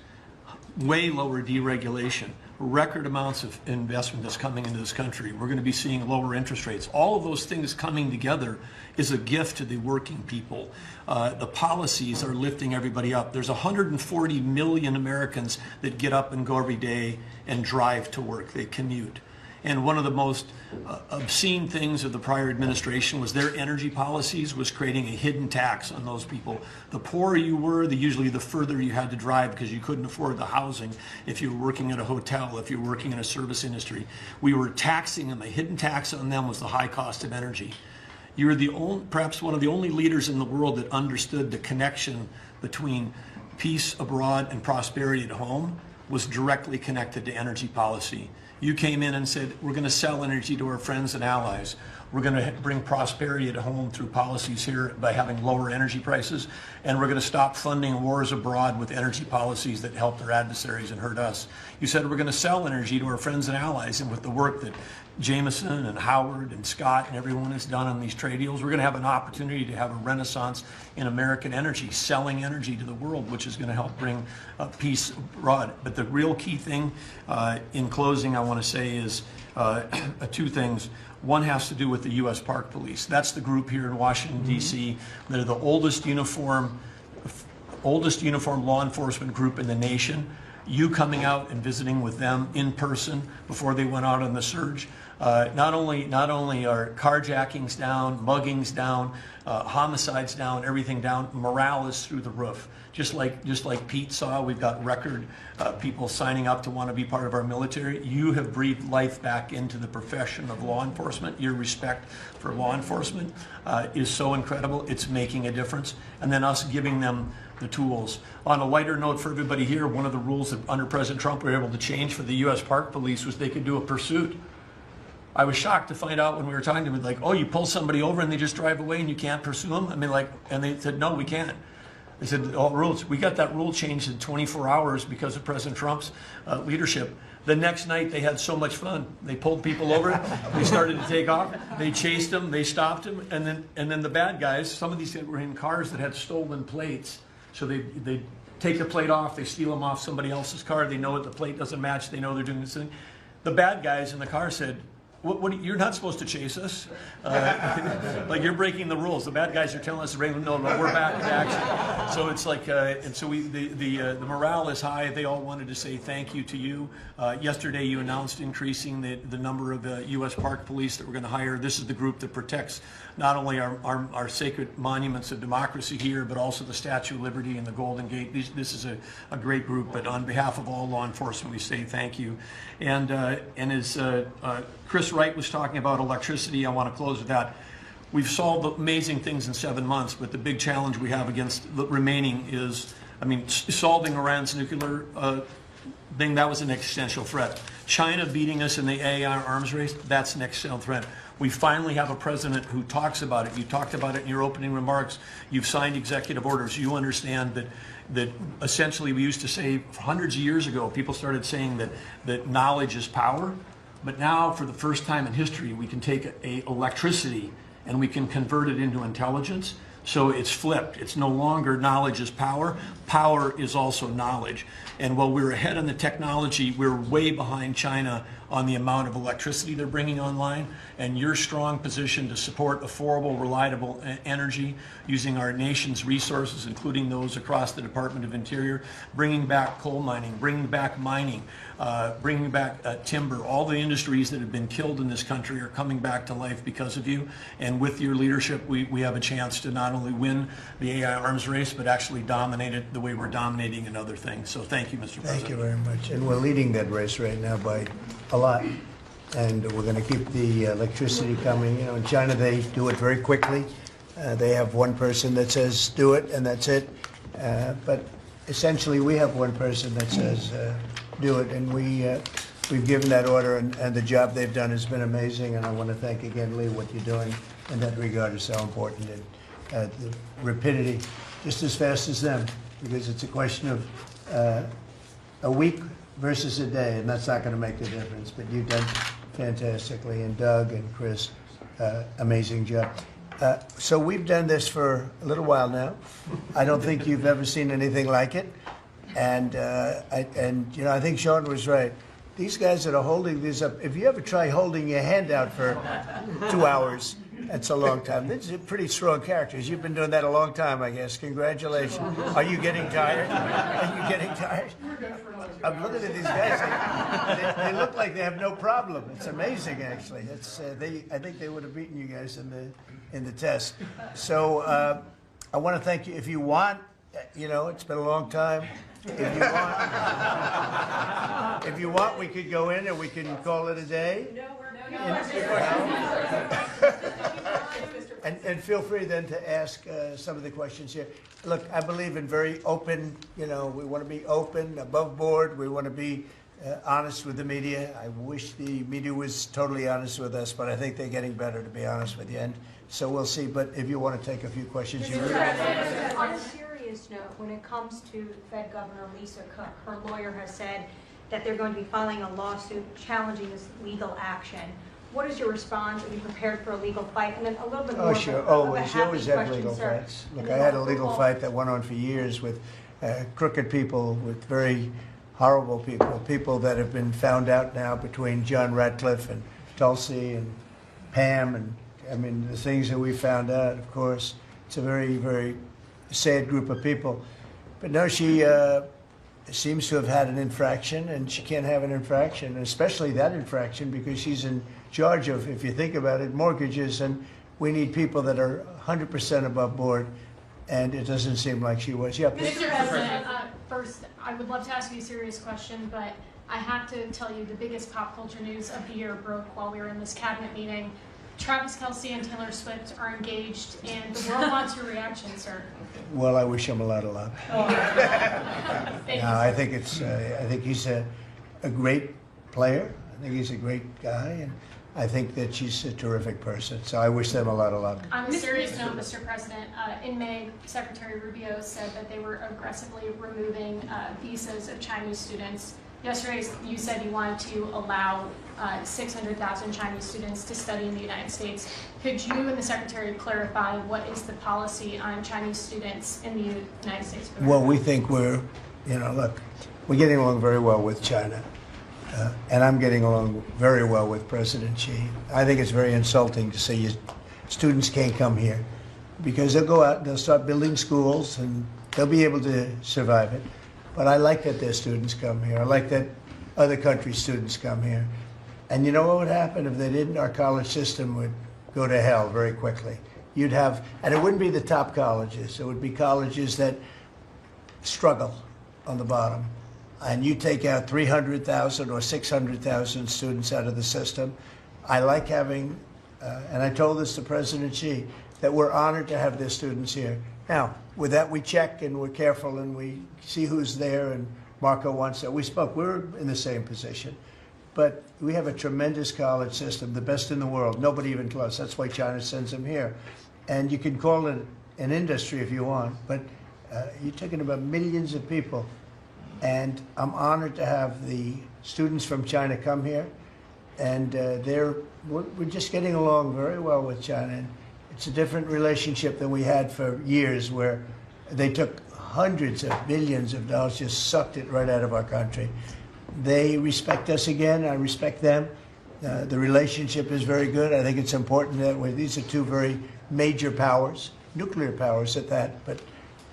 way lower deregulation, record amounts of investment that's coming into this country. We're going to be seeing lower interest rates. All of those things coming together is a gift to the working people. The policies are lifting everybody up. There's 140 million Americans that get up and go every day and drive to work. They commute. And one of the most obscene things of the prior administration was their energy policies was creating a hidden tax on those people. The poorer you were, usually the further you had to drive because you couldn't afford the housing if you were working at a hotel, if you were working in a service industry. We were taxing them. A hidden tax on them was the high cost of energy. You were perhaps one of the only leaders in the world that understood the connection between peace abroad and prosperity at home was directly connected to energy policy. You came in and said, we're going to sell energy to our friends and allies. We're going to bring prosperity at home through policies here by having lower energy prices. And we're going to stop funding wars abroad with energy policies that help their adversaries and hurt us. You said we're going to sell energy to our friends and allies. And with the work that Jameson and Howard and Scott and everyone has done on these trade deals, we're going to have an opportunity to have a renaissance in American energy, selling energy to the world, which is going to help bring peace abroad. But the real key thing in closing I want to say is 2 things. One has to do with the U.S. Park Police. That's the group here in Washington, D.C. They're the oldest uniform law enforcement group in the nation. You coming out and visiting with them in person before they went out on the surge. Not only are carjackings down, muggings down, homicides down, everything down, morale is through the roof. Just like Pete saw, we've got record people signing up to want to be part of our military. You have breathed life back into the profession of law enforcement. Your respect for law enforcement is so incredible. It's making a difference. And then us giving them the tools. On a lighter note for everybody here, one of the rules that under President Trump we were able to change for the U.S. Park Police was they could do a pursuit. I was shocked to find out when we were talking to them, like, oh, you pull somebody over and they just drive away and you can't pursue them? I mean, and they said, no, we can't. They said, all rules. We got that rule changed in 24 hours because of President Trump's leadership. The next night, they had so much fun. They pulled people over. They started to take off. They chased them. They stopped them. And then the bad guys, some of these were in cars that had stolen plates. So they take the plate off. They steal them off somebody else's car. They know that the plate doesn't match. They know they're doing this thing. The bad guys in the car said, What, you're not supposed to chase us. Like, you're breaking the rules. The bad guys are telling us, no, we're back in action. So it's like, and so the morale is high. They all wanted to say thank you to you. Yesterday, you announced increasing the number of U.S. Park Police that we're going to hire. This is the group that protects not only our sacred monuments of democracy here, but also the Statue of Liberty and the Golden Gate. This is a great group. But on behalf of all law enforcement, we say thank you. And as Chris Wright was talking about electricity, I want to close with that. We've solved amazing things in 7 months, but the big challenge we have against the remaining is, solving Iran's nuclear Bing, that was an existential threat. China beating us in the AI arms race, that's an existential threat. We finally have a president who talks about it. You talked about it in your opening remarks. You've signed executive orders. You understand that essentially we used to say hundreds of years ago, people started saying that knowledge is power. But now, for the first time in history, we can take electricity and we can convert it into intelligence. So it's flipped. It's no longer knowledge is power. Power is also knowledge. And while we're ahead on the technology, we're way behind China on the amount of electricity they're bringing online. And your strong position to support affordable, reliable energy using our nation's resources, including those across the Department of Interior, bringing back coal mining, bringing back mining, bringing back timber. All the industries that have been killed in this country are coming back to life because of you. And with your leadership, we have a chance to not only win the AI arms race, but actually dominate it the way we're dominating in other things. So thank you, Mr. President. Thank you very much. And we're leading that race right now by a lot. And we're going to keep the electricity coming. You know, in China, they do it very quickly. They have one person that says, do it, and that's it. But essentially, we have one person that says, do it. And we've given that order, and the job they've done has been amazing. And I want to thank again, Lee, what you're doing in that regard is so important. And the rapidity, just as fast as them, because it's a question of a week versus a day, and that's not going to make the difference. But you've done fantastically, and Doug and Chris, amazing job. So we've done this for a little while now. I don't think you've ever seen anything like it, and you know, I think Sean was right. These guys that are holding these up, if you ever try holding your hand out for 2 hours, that's a long time. These are pretty strong characters. You've been doing that a long time, I guess. Congratulations. Are you getting tired? Are you getting tired? I'm looking at these guys. They look like they have no problem. It's amazing, actually. It's I think they would have beaten you guys in the test. So I want to thank you. If you want, you know, it's been a long time. If you want, we could go in and we can call it a day. And feel free then to ask some of the questions here. Look, I believe in very open, you know, we want to be open, above board. We want to be honest with the media. I wish the media was totally honest with us, but I think they're getting better, to be honest with you. And so we'll see. But if you want to take a few questions, you really On a serious note, when it comes to Fed Governor Lisa Cook, her lawyer has said that they're going to be filing a lawsuit challenging this legal action. What is your response? Are you prepared for a legal fight? And then a little bit more. Oh, sure. Always. You always have legal fights. Look, I had a legal fight that went on for years with crooked people, with very horrible people, people that have been found out now between John Ratcliffe and Tulsi and Pam. And I mean, the things that we found out, of course, it's a very, very sad group of people. But no, she seems to have had an infraction, and she can't have an infraction, especially that infraction, because she's in charge of, if you think about it, mortgages, and we need people that are 100% above board, and it doesn't seem like she was. Yeah, Mr. President, first, I would love to ask you a serious question, but I have to tell you the biggest pop culture news of the year broke while we were in this cabinet meeting. Travis Kelce and Taylor Swift are engaged, and the world wants your reaction, sir. Well, I wish him a lot of luck. I think I think he's a great player. I think he's a great guy, and I think that she's a terrific person. So I wish them a lot of luck. On a serious note, Mr. President, in May, Secretary Rubio said that they were aggressively removing visas of Chinese students. Yesterday, you said you wanted to allow 600,000 Chinese students to study in the United States. Could you and the Secretary clarify what is the policy on Chinese students in the United States? Well, we think we're, look, we're getting along very well with China. And I'm getting along very well with President Xi. I think it's very insulting to say students can't come here, because they'll go out and they'll start building schools and they'll be able to survive it. But I like that their students come here. I like that other countries' students come here. And you know what would happen if they didn't? Our college system would go to hell very quickly. You'd have, and it wouldn't be the top colleges. It would be colleges that struggle on the bottom. And you take out 300,000 or 600,000 students out of the system. I like having, and I told this to President Xi, that we're honored to have their students here. Now, with that, we check and we're careful and we see who's there and Marco once said, we spoke, we're in the same position. But we have a tremendous college system, the best in the world, nobody even close. That's why China sends them here. And you can call it an industry if you want, but you're talking about millions of people. And I'm honored to have the students from China come here. And we're just getting along very well with China. And it's a different relationship than we had for years, where they took hundreds of billions of dollars, just sucked it right out of our country. They respect us again. I respect them. The relationship is very good. I think it's important that these are two very major powers, nuclear powers at that, but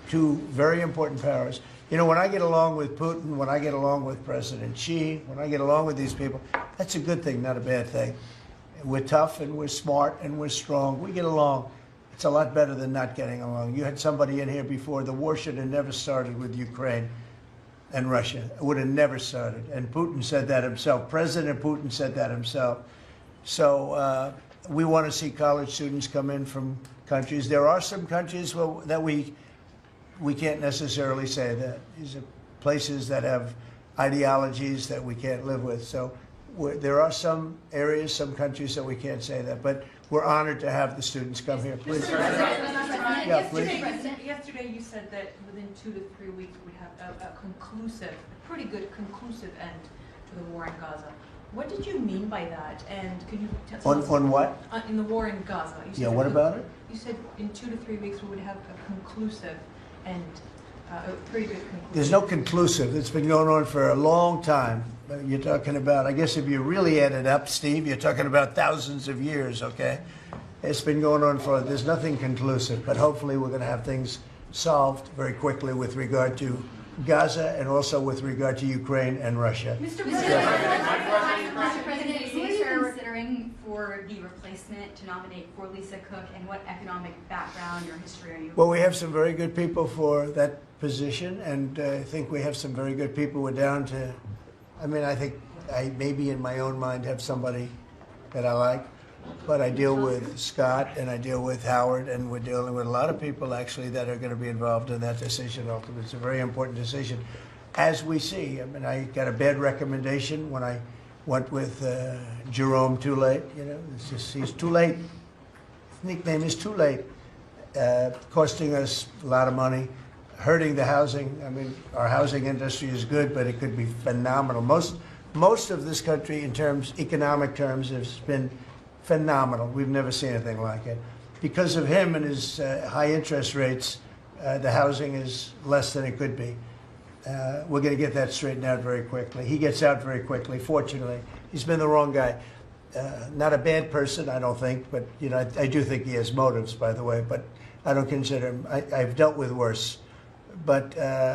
two very important powers. You know, when I get along with Putin, when I get along with President Xi, when I get along with these people, that's a good thing, not a bad thing. We're tough and we're smart and we're strong. We get along. It's a lot better than not getting along. You had somebody in here before. The war should have never started with Ukraine and Russia. It would have never started. And Putin said that himself. President Putin said that himself. So we want to see college students come in from countries. There are some countries that we can't necessarily say that. These are places that have ideologies that we can't live with. So there are some areas, some countries that we can't say that. But we're honored to have the students come here. Please. Yeah, please. Yesterday you said that within 2 to 3 weeks we have a pretty good conclusive end to the war in Gaza. What did you mean by that? And could you tell us on what? In the war in Gaza? You said What about it? You said in 2 to 3 weeks we would have a conclusive end, a pretty good conclusive. There's no conclusive. It's been going on for a long time. You're talking about, I guess if you really add it up, Steve, you're talking about thousands of years, okay? It's been going on there's nothing conclusive, but hopefully we're going to have things solved very quickly with regard to Gaza and also with regard to Ukraine and Russia. Mr. President, who are you considering for the replacement to nominate for Lisa Cook, and what economic background or history are you? Well, we have some very good people for that position, and I think we have some very good people. We're down to, I think I maybe in my own mind have somebody that I like, but I deal with Scott and I deal with Howard, and we're dealing with a lot of people actually that are going to be involved in that decision ultimately. It's a very important decision. As we see, I got a bad recommendation when I went with Jerome too late. It's just, he's too late. His nickname is Too Late, costing us a lot of money, hurting the housing. Our housing industry is good, but it could be phenomenal. Most of this country, in economic terms, has been phenomenal. We've never seen anything like it. Because of him and his high interest rates, the housing is less than it could be. We're going to get that straightened out very quickly. He gets out very quickly, fortunately. He's been the wrong guy. Not a bad person, I don't think, but I do think he has motives, by the way, but I don't consider him. I've dealt with worse, but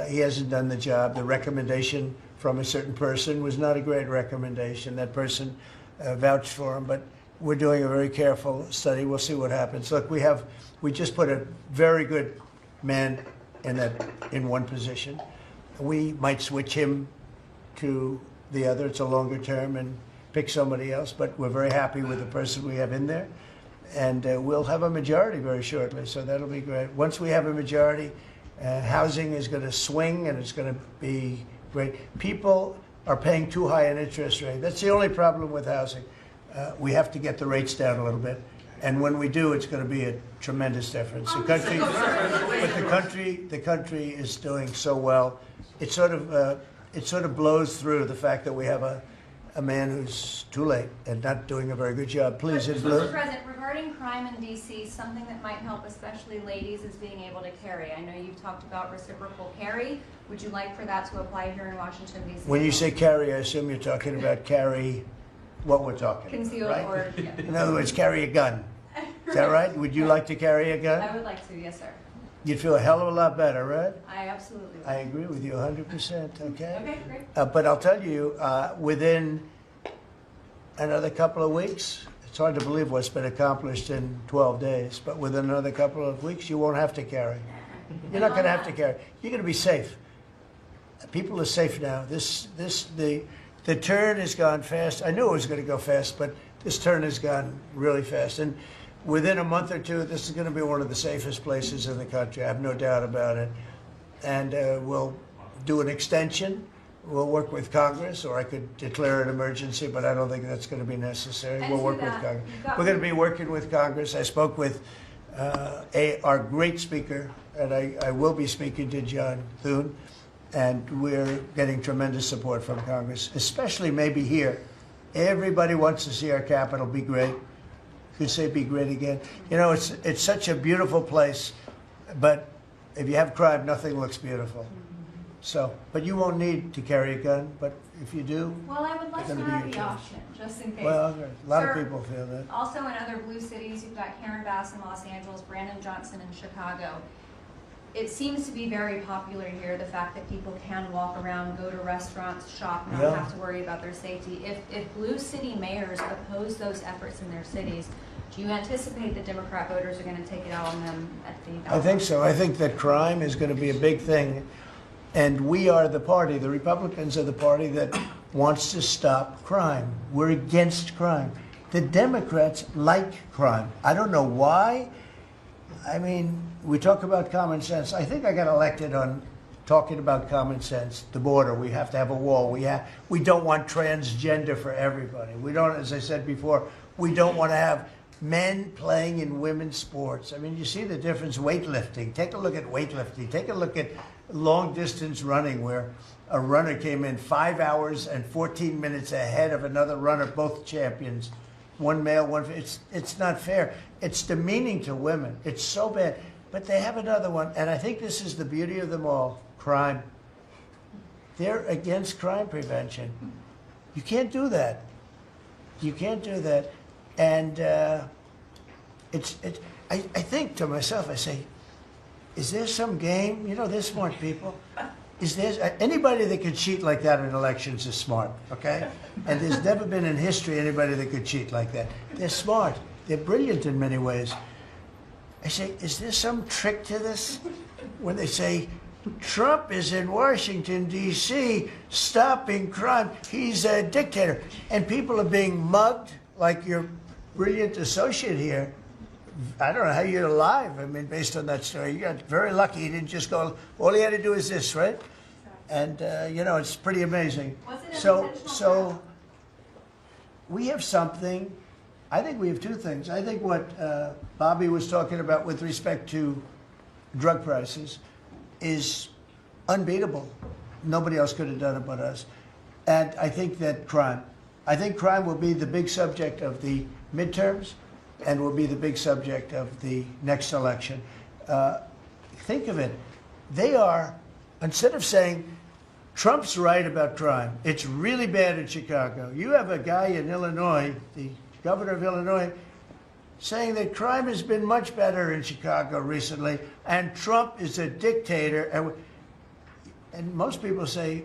he hasn't done the job. The recommendation from a certain person was not a great recommendation. That person vouched for him, but we're doing a very careful study. We'll see what happens. Look, we just put a very good man in one position. We might switch him to the other. It's a longer term and pick somebody else, but we're very happy with the person we have in there. And we'll have a majority very shortly, so that'll be great. Once we have a majority, housing is going to swing and it's going to be great. People are paying too high an interest rate. That's the only problem with housing. We have to get the rates down a little bit. And when we do, it's going to be a tremendous difference. The country is doing so well. It sort of blows through the fact that we have a man who's too late and not doing a very good job. Please, in blue. Mr. President, regarding crime in D.C., something that might help especially ladies is being able to carry. I know you've talked about reciprocal carry. Would you like for that to apply here in Washington, D.C.? When you say carry, I assume you're talking about carry what we're talking Concealed about, right? or, yeah. In other words, carry a gun. Is that right? Would you like to carry a gun? I would like to, yes, sir. You'd feel a hell of a lot better, right? I absolutely would. I agree with you 100%, okay? Okay, great. But I'll tell you, within another couple of weeks, it's hard to believe what's been accomplished in 12 days, but within another couple of weeks, you won't have to carry. You're not going to have to carry. You're going to be safe. People are safe now. The turn has gone fast. I knew it was going to go fast, but this turn has gone really fast. And within a month or two, this is going to be one of the safest places in the country. I have no doubt about it. And we'll do an extension. We'll work with Congress, or I could declare an emergency, but I don't think that's going to be necessary. And We'll to work with that, Congress. you've got- We're going to be working with Congress. I spoke with our great speaker, and I will be speaking to John Thune, and we're getting tremendous support from Congress, especially maybe here. Everybody wants to see our capital be great. Could say be great again. You know, it's such a beautiful place, but if you have crime, nothing looks beautiful. So, but you won't need to carry a gun, but if you do, Well, I would like to It's gonna be have your the choice. option, just in case. well, a lot Sir, of people feel that. Also in other blue cities, you've got Karen Bass in Los Angeles, Brandon Johnson in Chicago. It seems to be very popular here, the fact that people can walk around, go to restaurants, shop, not Yeah. have to worry about their safety. If blue city mayors oppose those efforts in their cities, do you anticipate that Democrat voters are going to take it out on them at the ballot? I think so. I think that crime is going to be a big thing. And we are the party, the Republicans are the party that wants to stop crime. We're against crime. The Democrats like crime. I don't know why. I mean, we talk about common sense. I think I got elected on talking about common sense. The border, we have to have a wall. We don't want transgender for everybody. We don't, as I said before, we don't want to have men playing in women's sports. I mean, you see the difference. Weightlifting. Take a look at weightlifting. Take a look at long distance running, where a runner came in 5 hours and 14 minutes ahead of another runner, both champions. One male, one. It's not fair. It's demeaning to women. It's so bad. But they have another one, and I think this is the beauty of them all: crime. They're against crime prevention. You can't do that. You can't do that. And I think to myself, I say, is there some game? You know, they're smart people. Is there anybody that could cheat like that in elections is smart, okay? And there's never been in history anybody that could cheat like that. They're smart. They're brilliant in many ways. I say, is there some trick to this? When they say, Trump is in Washington, D.C., stopping crime. He's a dictator. And people are being mugged like your brilliant associate here. I don't know how you're alive. I mean, based on that story, you got very lucky. He didn't just go, all he had to do is this, right? And, you know, it's pretty amazing. So we have something. I think we have two things. I think what Bobby was talking about with respect to drug prices is unbeatable. Nobody else could have done it but us. And I think that crime. I think crime will be the big subject of the midterms and will be the big subject of the next election. Think of it. They are, instead of saying, Trump's right about crime, it's really bad in Chicago. You have a guy in Illinois, the governor of Illinois, saying that crime has been much better in Chicago recently, and Trump is a dictator. And most people say,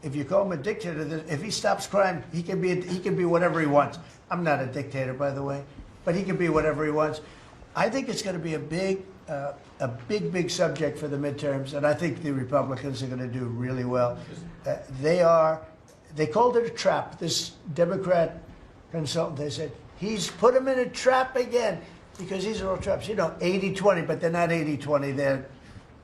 if you call him a dictator, if he stops crime, he can be whatever he wants. I'm not a dictator, by the way, but he can be whatever he wants. I think it's going to be a big subject for the midterms, and I think the Republicans are going to do really well. They called it a trap. This Democrat consultant, they said, he's put him in a trap again, because these are all traps. You know, 80-20, but they're not 80-20. They're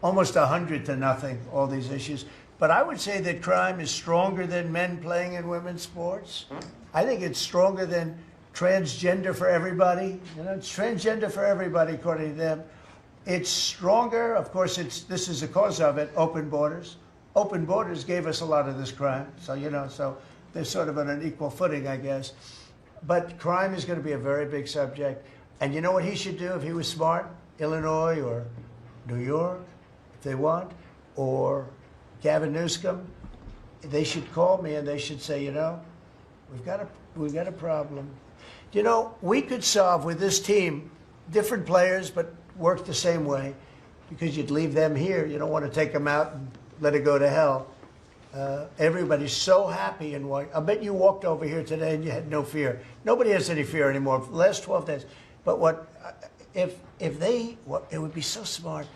almost 100-0, all these issues. But I would say that crime is stronger than men playing in women's sports. I think it's stronger than transgender for everybody. You know, it's transgender for everybody, according to them. It's stronger. Of course, this is the cause of it, open borders. Open borders gave us a lot of this crime. So, you know, so they're sort of on an equal footing, I guess. But crime is going to be a very big subject. And you know what he should do if he was smart? Illinois or New York, if they want, or Gavin Newsom, they should call me and they should say, you know, we've got a problem. You know, we could solve with this team, different players, but work the same way, because you'd leave them here. You don't want to take them out and let it go to hell. Everybody's so happy in Washington. I bet you walked over here today and you had no fear. Nobody has any fear anymore for the last 12 days. But it would be so smart.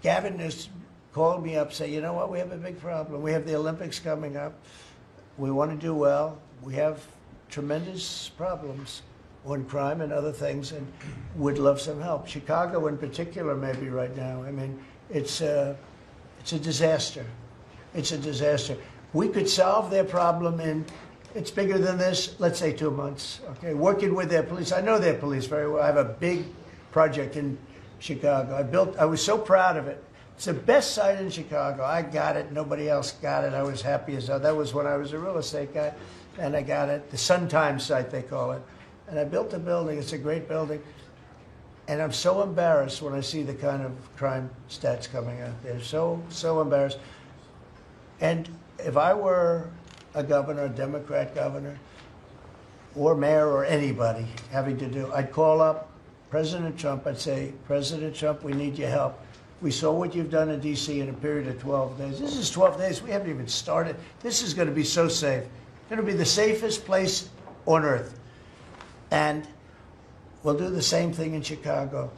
Gavin Newsom called me up, say, you know what, we have a big problem. We have the Olympics coming up. We want to do well. We have tremendous problems on crime and other things, and would love some help. Chicago in particular, maybe right now. I mean, it's a disaster. It's a disaster. We could solve their problem in, it's bigger than this, let's say 2 months, okay? Working with their police. I know their police very well. I have a big project in Chicago. I was so proud of it. It's the best site in Chicago. I got it. Nobody else got it. I was happy as hell. That was when I was a real estate guy, and I got it. The Sun Times site, they call it. And I built a building. It's a great building. And I'm so embarrassed when I see the kind of crime stats coming out there. So embarrassed. And if I were a governor, a Democrat governor, or mayor, or anybody having to do, I'd call up President Trump. I'd say, President Trump, we need your help. We saw what you've done in D.C. in a period of 12 days. This is 12 days. We haven't even started. This is going to be so safe. It's going to be the safest place on earth. And we'll do the same thing in Chicago.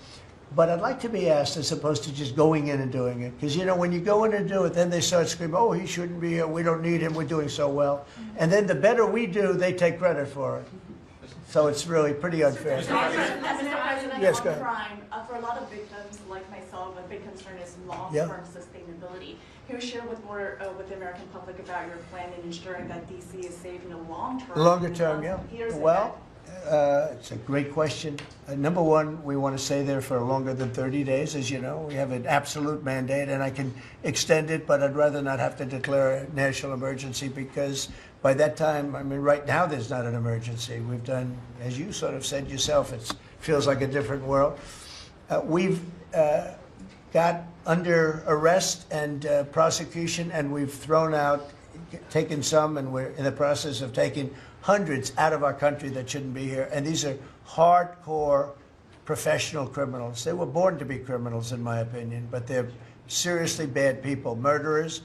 But I'd like to be asked, as opposed to just going in and doing it. Because, you know, when you go in and do it, then they start screaming, oh, he shouldn't be here. We don't need him. We're doing so well. And then the better we do, they take credit for it. So it's really pretty unfair. Mr. President, Yes, go on ahead. crime, for a lot of victims like myself, a big concern is long-term sustainability. Can you share with the American public about your plan in ensuring that DC is safe in the long term? Longer term, yeah. Well, it's a great question. Number one, we want to stay there for longer than 30 days, as you know. We have an absolute mandate, and I can extend it, but I'd rather not have to declare a national emergency because by that time, I mean, right now there's not an emergency. We've done, as you sort of said yourself, it feels like a different world. We've got under arrest and prosecution, and we've thrown out, taken some, and we're in the process of taking hundreds out of our country that shouldn't be here. And these are hardcore professional criminals. They were born to be criminals, in my opinion, but they're seriously bad people. Murderers,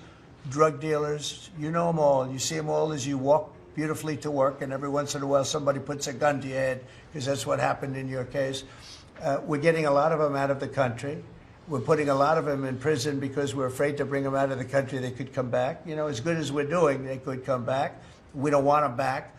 drug dealers, you know them all. You see them all as you walk beautifully to work, and every once in a while somebody puts a gun to your head, because that's what happened in your case. We're getting a lot of them out of the country. We're putting a lot of them in prison because we're afraid to bring them out of the country. They could come back. You know, as good as we're doing, they could come back. We don't want them back.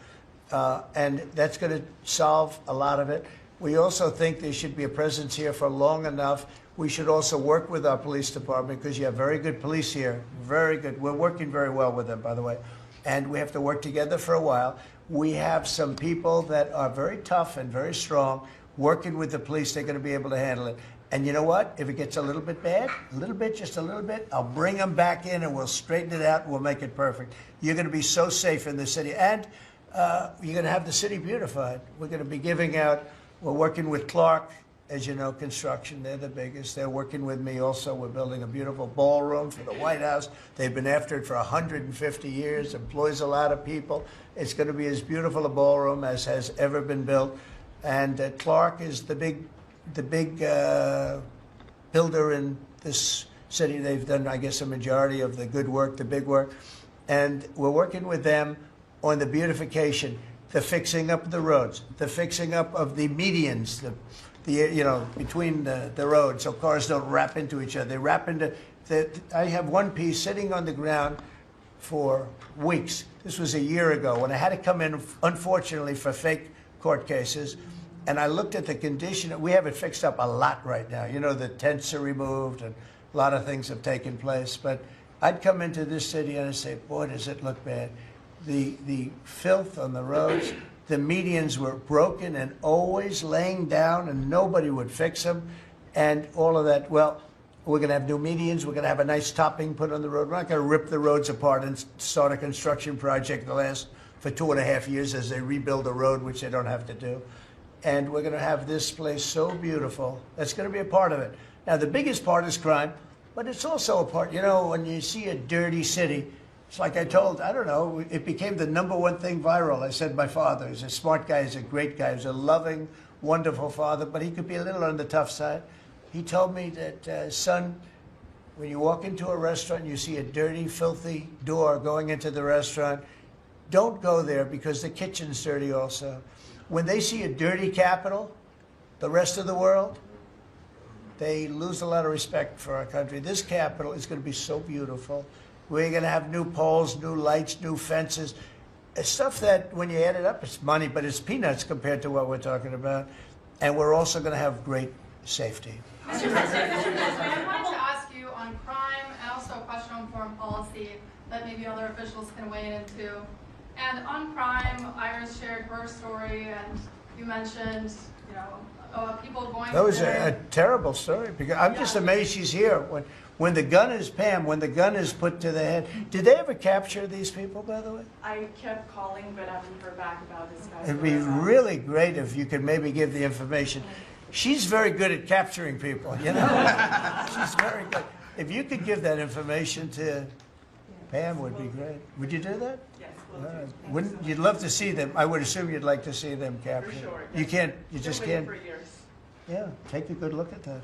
And that's going to solve a lot of it. We also think there should be a presence here for long enough. We should also work with our police department because you have very good police here. Very good. We're working very well with them, by the way. And we have to work together for a while. We have some people that are very tough and very strong working with the police. They're going to be able to handle it. And you know what? If it gets a little bit bad, a little bit, just a little bit, I'll bring them back in and we'll straighten it out and we'll make it perfect. You're going to be so safe in the city. And you're going to have the city beautified. We're going to be giving out, we're working with Clark, as you know, construction. They're the biggest. They're working with me also. We're building a beautiful ballroom for the White House. They've been after it for 150 years, employs a lot of people. It's going to be as beautiful a ballroom as has ever been built. And Clark is the big builder in this city. They've done, I guess, a majority of the good work, the big work. And we're working with them on the beautification, the fixing up of the roads, the fixing up of the medians, between the roads, so cars don't wrap into each other. They wrap into. I have one piece sitting on the ground for weeks. This was a year ago when I had to come in, unfortunately, for fake court cases. And I looked at the condition. We have it fixed up a lot right now. You know, the tents are removed and a lot of things have taken place. But I'd come into this city and I'd say, boy, does it look bad. The filth on the roads, the medians were broken and always laying down and nobody would fix them and all of that. Well, we're going to have new medians. We're going to have a nice topping put on the road. We're not going to rip the roads apart and start a construction project that lasts for 2.5 years as they rebuild the road, which they don't have to do. And we're going to have this place so beautiful. That's going to be a part of it. Now, the biggest part is crime, but it's also a part, you know, when you see a dirty city, it's like I told, I don't know, it became the #1 thing viral. I said my father, he's a smart guy, he's a great guy, he's a loving, wonderful father, but he could be a little on the tough side. He told me that, son, when you walk into a restaurant and you see a dirty, filthy door going into the restaurant, don't go there because the kitchen's dirty also. When they see a dirty Capitol, the rest of the world, they lose a lot of respect for our country. This Capitol is going to be so beautiful. We're going to have new poles, new lights, new fences. It's stuff that, when you add it up, it's money, but it's peanuts compared to what we're talking about. And we're also going to have great safety. Mr. President, I wanted to ask you on crime and also a question on foreign policy. that maybe other officials can weigh in into. And on crime, Iris shared her story, and you mentioned, you know, people going. That was a terrible story, because I'm just amazed she's here. When the gun is, Pam, when the gun is put to the head, did they ever capture these people, by the way? I kept calling, but I haven't heard back about this guy. It'd be really great if you could maybe give the information. She's very good at capturing people, you know? She's very good. If you could give that information to Pam, would be great. Would you do that? Yes, Wouldn't you'd love to see them? I would assume you'd like to see them captured. For sure. You can't. You just can't. For years. Yeah, take a good look at that.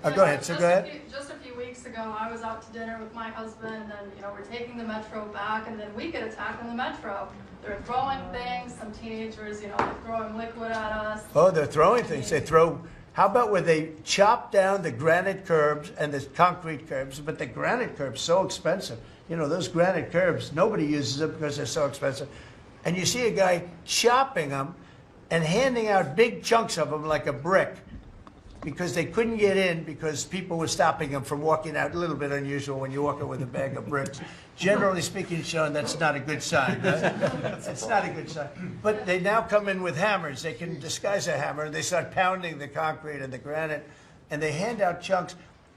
So Go ahead. So go ahead. Just a few weeks ago, I was out to dinner with my husband, and you know we're taking the metro back, and then we get attacked on the metro. They're throwing things. Some teenagers, you know, they're throwing liquid at us. Oh, they're throwing things. They throw. How about where they chop down the granite curbs and the concrete curbs? But the granite curbs so expensive. You know, those granite curbs, nobody uses them because they're so expensive. And you see a guy chopping them and handing out big chunks of them like a brick, because they couldn't get in because people were stopping them from walking out. A little bit unusual when you're walking with a bag of bricks. Generally speaking, Sean, that's not a good sign. Right? That's not a good sign. But they now come in with hammers. They can disguise a hammer, and they start pounding the concrete and the granite, and they hand out chunks.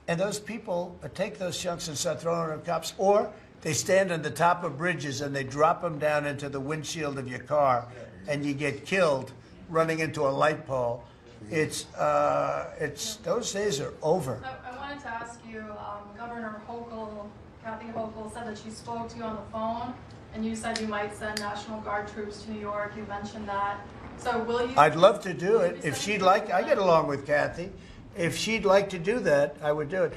And those people take those chunks and start throwing them at cops. Or they stand on the top of bridges and they drop them down into the windshield of your car, and you get killed running into a light pole. It's those days are over. I wanted to ask you, Governor Hochul, Kathy Hochul, said that she spoke to you on the phone, and you said you might send National Guard troops to New York. You mentioned that. So will you? I'd love to do it if she'd like. I get along with Kathy. If she'd like to do that, I would do it.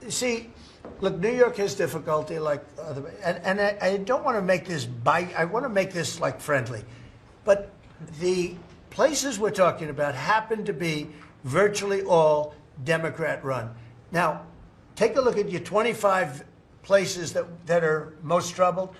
See, look, New York has difficulty, like other, and I don't want to make this bite. I want to make this like friendly, but the places we're talking about happen to be virtually all Democrat-run. Now, take a look at your 25 places that are most troubled.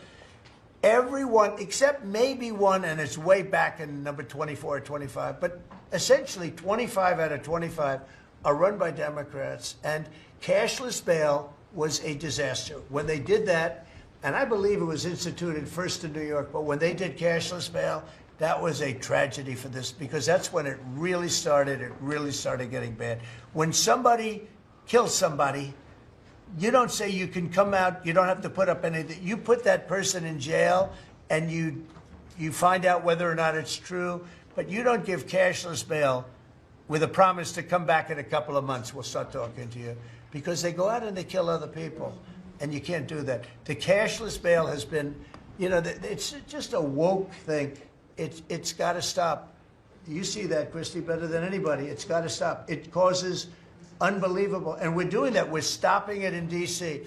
Everyone, except maybe one, and it's way back in number 24 or 25, but essentially 25 out of 25 are run by Democrats, and cashless bail was a disaster. When they did that, and I believe it was instituted first in New York, but when they did cashless bail, that was a tragedy for this, because that's when it really started getting bad. When somebody kills somebody, you don't say you can come out, you don't have to put up anything. You put that person in jail, and you find out whether or not it's true, but you don't give cashless bail with a promise to come back in a couple of months. We'll start talking to you, because they go out and they kill other people, and you can't do that. The cashless bail has been, you know, it's just a woke thing. It's got to stop. You see that, Christy, better than anybody. It's got to stop. It causes unbelievable, and we're doing that. We're stopping it in D.C.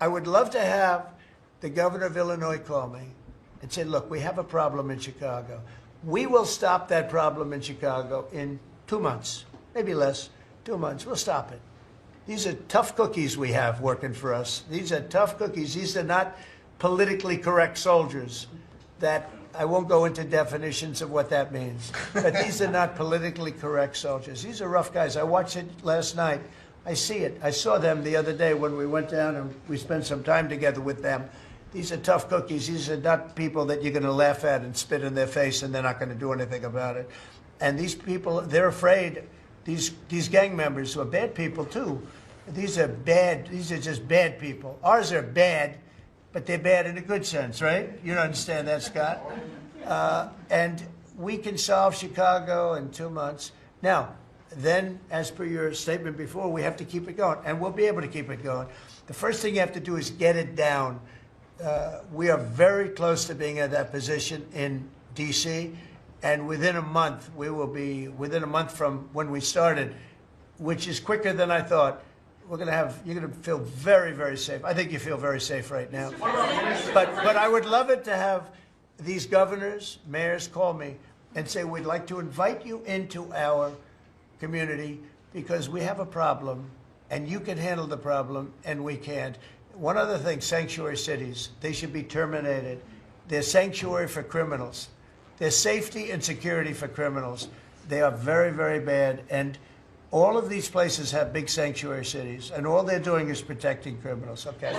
I would love to have the governor of Illinois call me and say, look, we have a problem in Chicago. We will stop that problem in Chicago in 2 months, maybe less, 2 months. We'll stop it. These are tough cookies we have working for us. These are tough cookies. These are not politically correct soldiers. That I won't go into definitions of what that means, but these are not politically correct soldiers. These are rough guys. I watched it last night. I see it. I saw them the other day when we went down and we spent some time together with them. These are tough cookies. These are not people that you're going to laugh at and spit in their face and they're not going to do anything about it. And these people, they're afraid. These gang members who are bad people too. These are bad. These are just bad people. Ours are bad, but they're bad in a good sense, right? You don't understand that, Scott. And we can solve Chicago in 2 months. Now, then, as per your statement before, we have to keep it going, and we'll be able to keep it going. The first thing you have to do is get it down. We are very close to being at that position in D.C., and within a month, we will be, within a month from when we started, which is quicker than I thought. You're going to feel very, very safe. I think you feel very safe right now. But I would love it to have these governors, mayors call me and say, we'd like to invite you into our community because we have a problem and you can handle the problem and we can't. One other thing, sanctuary cities, they should be terminated. They're sanctuary for criminals. They're safety and security for criminals. They are very, very bad. And all of these places have big sanctuary cities, and all they're doing is protecting criminals. Okay.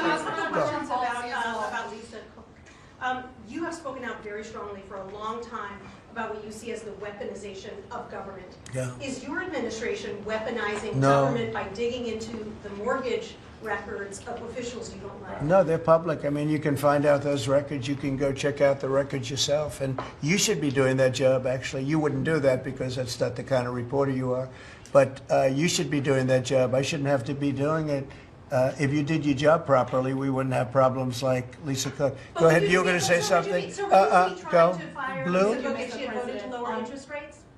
questions about Lisa. You have spoken out very strongly for a long time about what you see as the weaponization of government. Yeah. Is your administration weaponizing No. government by digging into the mortgage records of officials you don't like? No, they're public. I mean, you can find out those records. You can go check out the records yourself. And you should be doing that job, actually. You wouldn't do that because that's not the kind of reporter you are. But you should be doing that job. I shouldn't have to be doing it. If you did your job properly, we wouldn't have problems like Lisa Cook. Go ahead. You were going to say something? Go. Blue?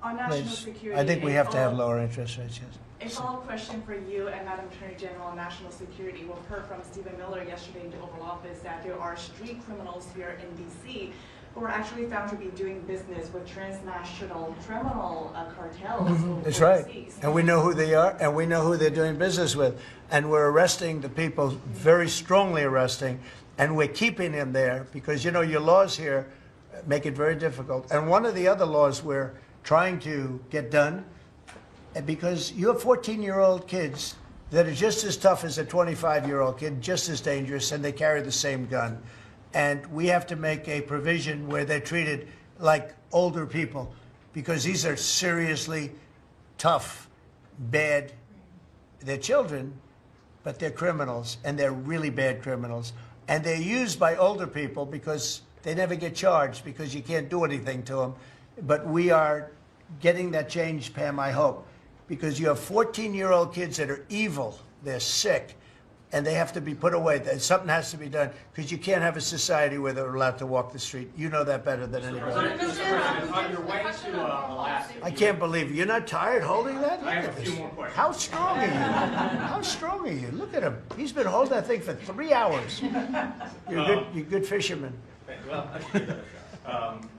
On national Please. security. I think we have to have lower interest rates, yes. A follow-up question for you and Madam Attorney General on national security. We've heard from Stephen Miller yesterday in the Oval Office that there are street criminals here in D.C. who are actually found to be doing business with transnational criminal cartels. That's right. overseas. And we know who they are, and we know who they're doing business with. And we're arresting the people, very strongly arresting, and we're keeping them there because, you know, your laws here make it very difficult. And one of the other laws we're trying to get done, because you have 14-year-old kids that are just as tough as a 25-year-old kid, just as dangerous, and they carry the same gun. And we have to make a provision where they're treated like older people, because these are seriously tough, bad. They're children, but they're criminals, and they're really bad criminals. And they're used by older people because they never get charged because you can't do anything to them. But we are getting that changed, Pam, I hope, because you have 14-year-old kids that are evil, they're sick, and they have to be put away. Something has to be done because you can't have a society where they're allowed to walk the street. You know that better than anybody. On your way to Alaska. I can't believe it. You're not tired holding that? I have a few more questions. How strong are you? How strong are you? Look at him. He's been holding that thing for 3 hours. You're a good fisherman. Well,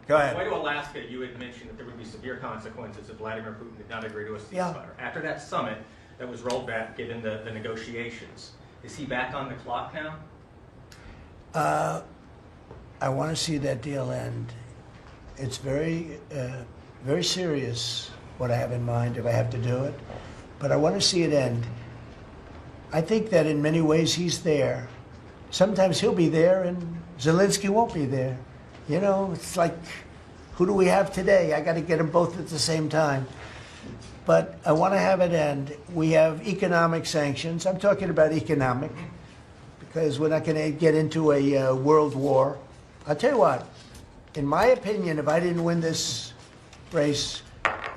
Go ahead. On the way to Alaska, you had mentioned that there would be severe consequences if Vladimir Putin did not agree to a ceasefire. Yeah. After that summit that was rolled back, given the negotiations, is he back on the clock now? I want to see that deal end. It's very, very serious what I have in mind if I have to do it, but I want to see it end. I think that in many ways he's there. Sometimes he'll be there and Zelensky won't be there. You know, it's like, who do we have today? I got to get them both at the same time. But I want to have it end. We have economic sanctions. I'm talking about economic because we're not going to get into a world war. I'll tell you what, in my opinion, if I didn't win this race,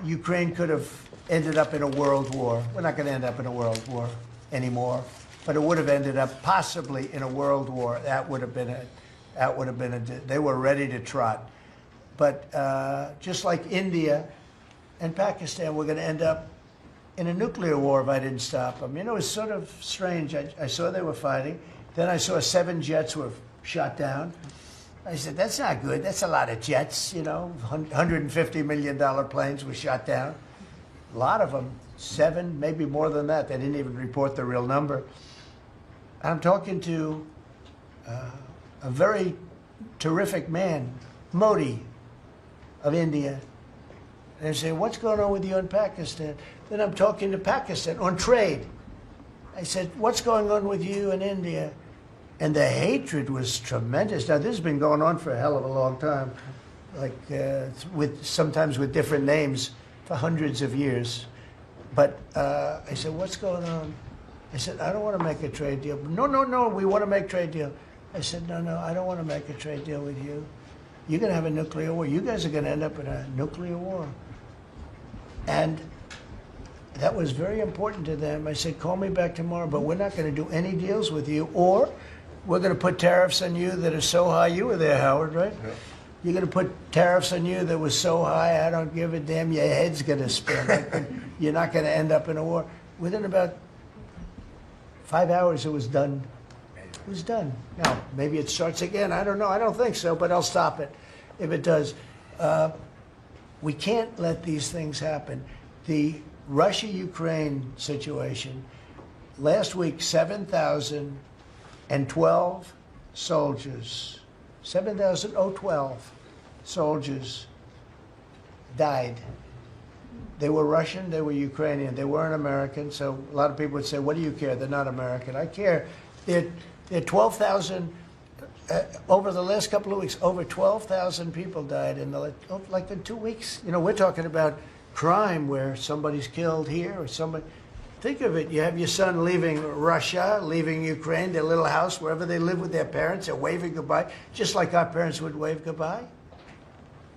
Ukraine could have ended up in a world war. We're not going to end up in a world war anymore, but it would have ended up possibly in a world war. That would have been they were ready to trot. But just like India and Pakistan, we're going to end up in a nuclear war if I didn't stop them. You know, it's sort of strange. I saw they were fighting. Then I saw 7 jets were shot down. I said, that's not good. That's a lot of jets, you know. $150 million planes were shot down. A lot of them, 7, maybe more than that. They didn't even report the real number. I'm talking to a very terrific man, Modi of India. And I say, what's going on with you in Pakistan? Then I'm talking to Pakistan on trade. I said, what's going on with you in India? And the hatred was tremendous. Now, this has been going on for a hell of a long time, like sometimes with different names for hundreds of years. But I said, what's going on? I said, I don't want to make a trade deal. No, we want to make a trade deal. I said, no, I don't want to make a trade deal with you. You're going to have a nuclear war. You guys are going to end up in a nuclear war. And that was very important to them. I said, call me back tomorrow, but we're not going to do any deals with you, or we're going to put tariffs on you that are so high. You were there, Howard, right? Yeah. You're going to put tariffs on you that was so high, I don't give a damn, your head's going to spin. You're not going to end up in a war. Within about 5 hours, it was done. It was done. Now, maybe it starts again. I don't know. I don't think so, but I'll stop it if it does. We can't let these things happen. The Russia-Ukraine situation, last week, 7,012 soldiers, 7,012 soldiers died. They were Russian, they were Ukrainian, they weren't American, so a lot of people would say, what do you care? They're not American. I care. They're There are 12,000, over the last couple of weeks, over 12,000 people died in like in 2 weeks. You know, we're talking about crime where somebody's killed here or somebody. Think of it. You have your son leaving Russia, leaving Ukraine, their little house, wherever they live with their parents. They're waving goodbye, just like our parents would wave goodbye.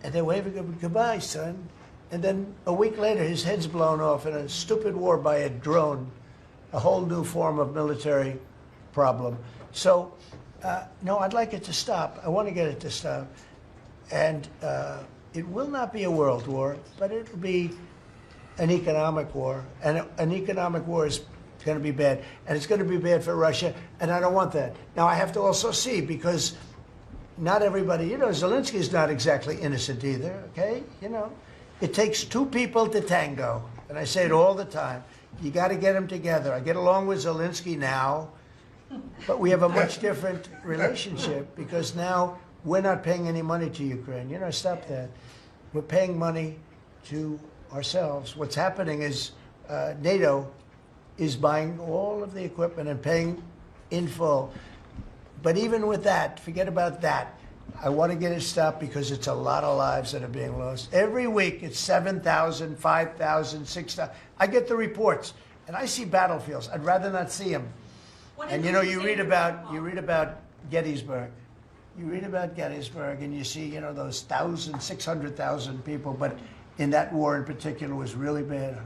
And they're waving goodbye, son. And then a week later, his head's blown off in a stupid war by a drone, a whole new form of military problem. So, no, I'd like it to stop. I want to get it to stop. And it will not be a world war, but it'll be an economic war. And an economic war is going to be bad. And it's going to be bad for Russia, and I don't want that. Now, I have to also see, because not everybody, you know, Zelensky's not exactly innocent either, okay? You know, it takes two people to tango. And I say it all the time. You got to get them together. I get along with Zelensky now, but we have a much different relationship because now we're not paying any money to Ukraine. You know, stop that. We're paying money to ourselves. What's happening is NATO is buying all of the equipment and paying in full. But even with that, forget about that. I want to get it stopped because it's a lot of lives that are being lost. Every week it's 7,000, 5,000, 6,000. I get the reports and I see battlefields. I'd rather not see them. And you know, you read about Gettysburg. You read about Gettysburg and you see, you know, those 600,000 people, but in that war in particular was really bad,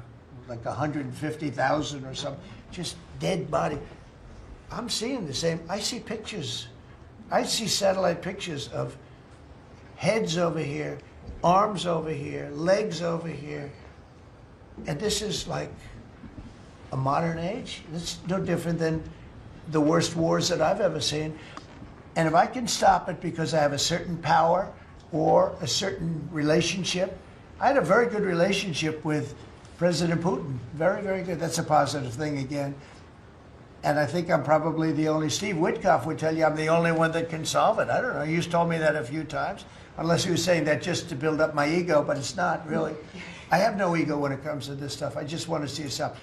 like 150,000 or something, just dead body. I'm seeing the same. I see pictures. I see satellite pictures of heads over here, arms over here, legs over here. And this is like a modern age. It's no different than the worst wars that I've ever seen. And if I can stop it because I have a certain power or a certain relationship, I had a very good relationship with President Putin. Very, very good. That's a positive thing again. And I think I'm probably the only, Steve Witkoff would tell you I'm the only one that can solve it. I don't know. He's told me that a few times, unless he was saying that just to build up my ego, but it's not really. I have no ego when it comes to this stuff. I just want to see it stop.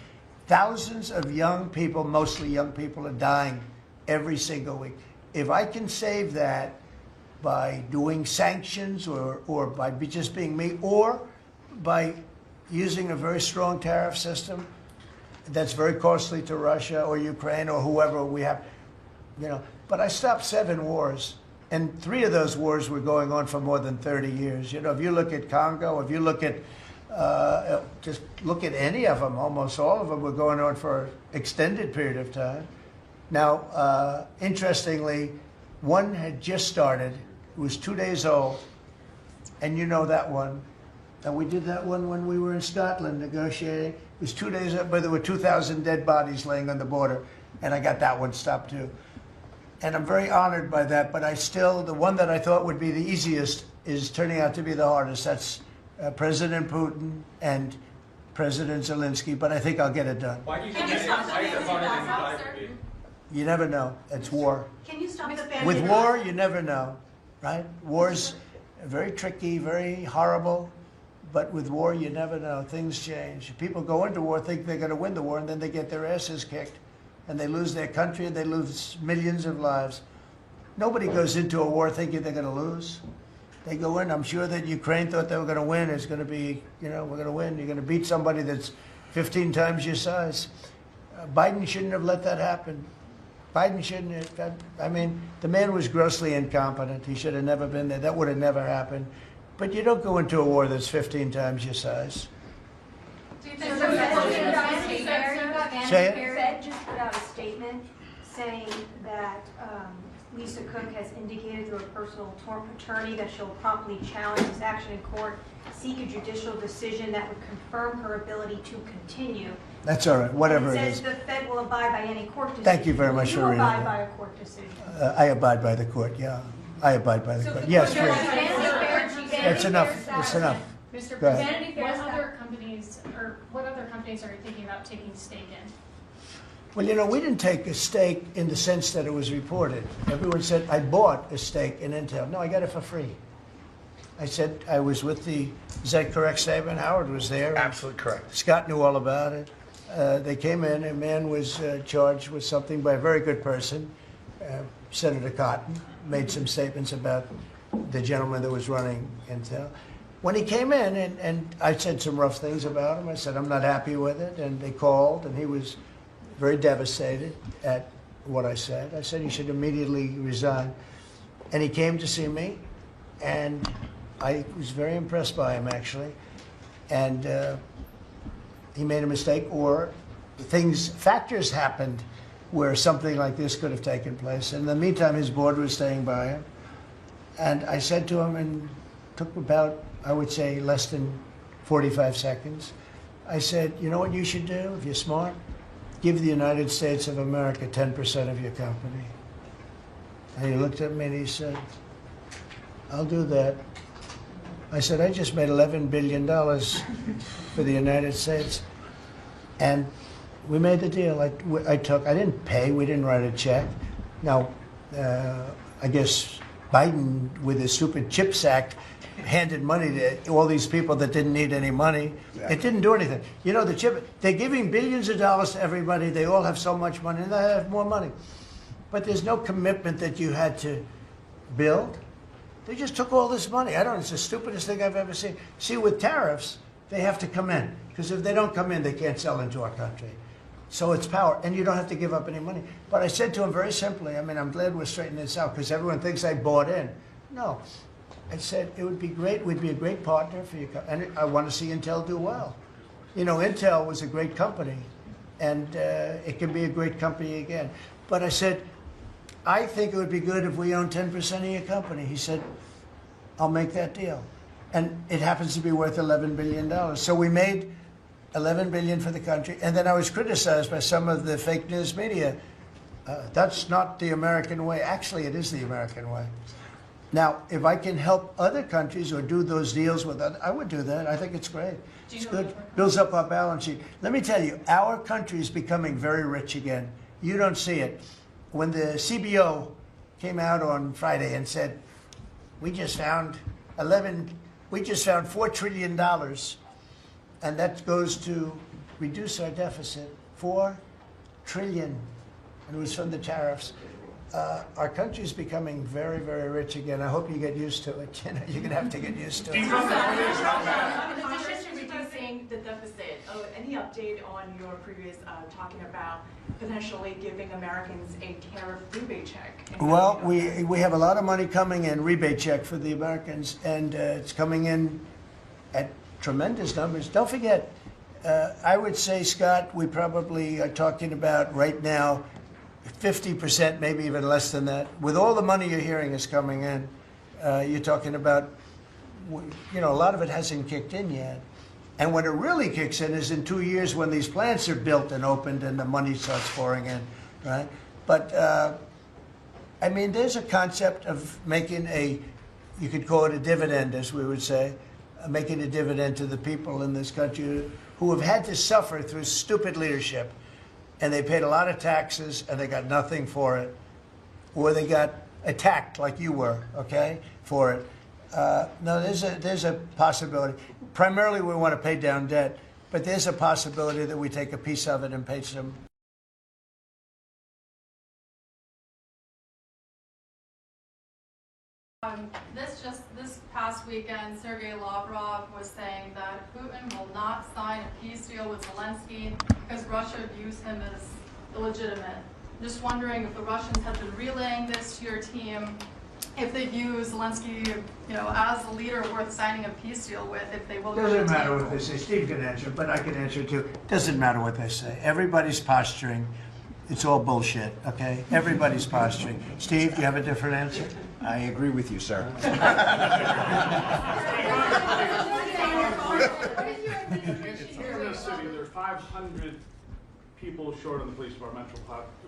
Thousands of young people, mostly young people, are dying every single week. If I can save that by doing sanctions or by just being me, or by using a very strong tariff system, that's very costly to Russia or Ukraine or whoever we have, you know. But I stopped 7 wars, and 3 of those wars were going on for more than 30 years. You know, if you look at Congo, if you look at, just look at any of them, almost all of them were going on for an extended period of time. Now, interestingly, one had just started. It was 2 days old, and you know that one. And we did that one when we were in Scotland negotiating. It was 2 days up, but there were 2,000 dead bodies laying on the border, and I got that one stopped too. And I'm very honored by that, but I still, the one that I thought would be the easiest is turning out to be the hardest. That's President Putin and President Zelensky, but I think I'll get it done. Why do you think that is? You never know. It's war. Can you stop the family? With war, you never know, right? War's very tricky, very horrible. But with war, you never know. Things change. People go into war, think they're going to win the war, and then they get their asses kicked. And they lose their country, and they lose millions of lives. Nobody goes into a war thinking they're going to lose. They go in. I'm sure that Ukraine thought they were going to win. It's going to be, you know, we're going to win. You're going to beat somebody that's 15 times your size. Biden shouldn't have let that happen. Biden shouldn't have. I mean, the man was grossly incompetent. He should have never been there. That would have never happened. But you don't go into a war that's 15 times your size. Do you think the Fed just put out a statement saying that Lisa Cook has indicated through a personal attorney that she'll promptly challenge this action in court, seek a judicial decision that would confirm her ability to continue. That's all right, whatever it is. It says the Fed will abide by any court decision. Thank you very much for reading abide that. by a court decision. I abide by the court, yeah. I abide by the court. Yes, please. That's enough. That's enough. Mr. Go ahead. President, what other companies are you thinking about taking stake in? Well, you know, we didn't take a stake in the sense that it was reported. Everyone said, I bought a stake in Intel. No, I got it for free. I said I was with the, is that correct statement? Howard was there. Absolutely correct. Scott knew all about it. They came in, a man was charged with something by a very good person, Senator Cotton made some statements about the gentleman that was running Intel. When he came in, and I said some rough things about him, I said, I'm not happy with it, and they called, and he was very devastated at what I said. I said he should immediately resign. And he came to see me, and I was very impressed by him, actually. And he made a mistake, or factors happened where something like this could have taken place. In the meantime, his board was staying by him. And I said to him, and took about, I would say, less than 45 seconds. I said, you know what you should do if you're smart? Give the United States of America 10% of your company. And he looked at me and he said, I'll do that. I said, I just made $11 billion for the United States. And we made the deal. I didn't pay, we didn't write a check. Now, I guess Biden, with his stupid CHIPS Act, handed money to all these people that didn't need any money. It didn't do anything. You know, they're giving billions of dollars to everybody. They all have so much money, and they have more money. But there's no commitment that you had to build. They just took all this money. It's the stupidest thing I've ever seen. See, with tariffs, they have to come in. Because if they don't come in, they can't sell into our country. So it's power, and you don't have to give up any money. But I said to him very simply, I'm glad we're straightening this out, because everyone thinks I bought in. No. I said, it would be great, we'd be a great partner for you, and I want to see Intel do well. You know, Intel was a great company, and it can be a great company again. But I said, I think it would be good if we own 10% of your company. He said, I'll make that deal. And it happens to be worth $11 billion. So we made $11 billion for the country, and then I was criticized by some of the fake news media. That's not the American way. Actually, it is the American way. Now, if I can help other countries or do those deals with others, I would do that. I think it's great. It's good. Builds up our balance sheet. Let me tell you, our country is becoming very rich again. You don't see it. When the CBO came out on Friday and said, we just found $4 trillion, and that goes to reduce our deficit, $4 trillion, and it was from the tariffs. Our country is becoming very, very rich again. I hope you get used to it. You know, you're going to have to get used to it. In addition to reducing the deficit, any update on your previous talking about potentially giving Americans a tariff rebate check? Well, we have a lot of money coming in, rebate check for the Americans, and it's coming in at tremendous numbers. Don't forget, I would say, Scott, we probably are talking about right now 50%, maybe even less than that. With all the money you're hearing is coming in, you're talking about, a lot of it hasn't kicked in yet. And when it really kicks in is in 2 years when these plants are built and opened and the money starts pouring in, right? But, there's a concept of making you could call it a dividend, as we would say, making a dividend to the people in this country who have had to suffer through stupid leadership. And they paid a lot of taxes, and they got nothing for it. Or they got attacked, like you were, okay, for it. No, there's a possibility. Primarily, we want to pay down debt, but there's a possibility that we take a piece of it and pay some. This past weekend, Sergei Lavrov was saying that Putin will not sign a peace deal with Zelensky because Russia views him as illegitimate. Just wondering if the Russians have been relaying this to your team, if they view Zelensky, as a leader worth signing a peace deal with, if they will. Doesn't matter what they say. Steve can answer, but I can answer too. Doesn't matter what they say. Everybody's posturing. It's all bullshit, okay? Everybody's posturing. Steve, do you have a different answer? I agree with you, sir. In this city, there are 500 people short of the police department,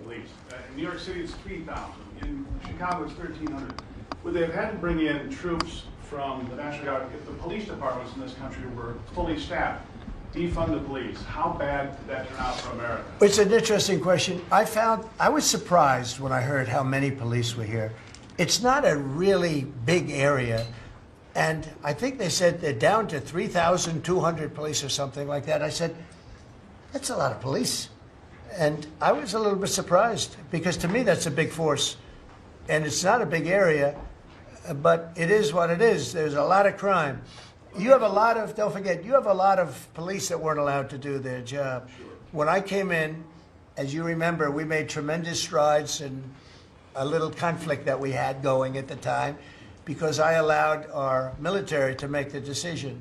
police. In New York City, it's 3,000. In Chicago, it's 1,300. Would they have had to bring in troops from the National Guard if the police departments in this country were fully staffed? Defund the police. How bad did that turn out for America? It's an interesting question. I was surprised when I heard how many police were here. It's not a really big area, and I think they said they're down to 3,200 police or something like that. I said, that's a lot of police. And I was a little bit surprised, because to me that's a big force. and it's not a big area, but it is what it is. There's a lot of crime. You have a lot of, don't forget, you have a lot of police that weren't allowed to do their job. When I came in, as you remember, we made tremendous strides in a little conflict that we had going at the time because I allowed our military to make the decision.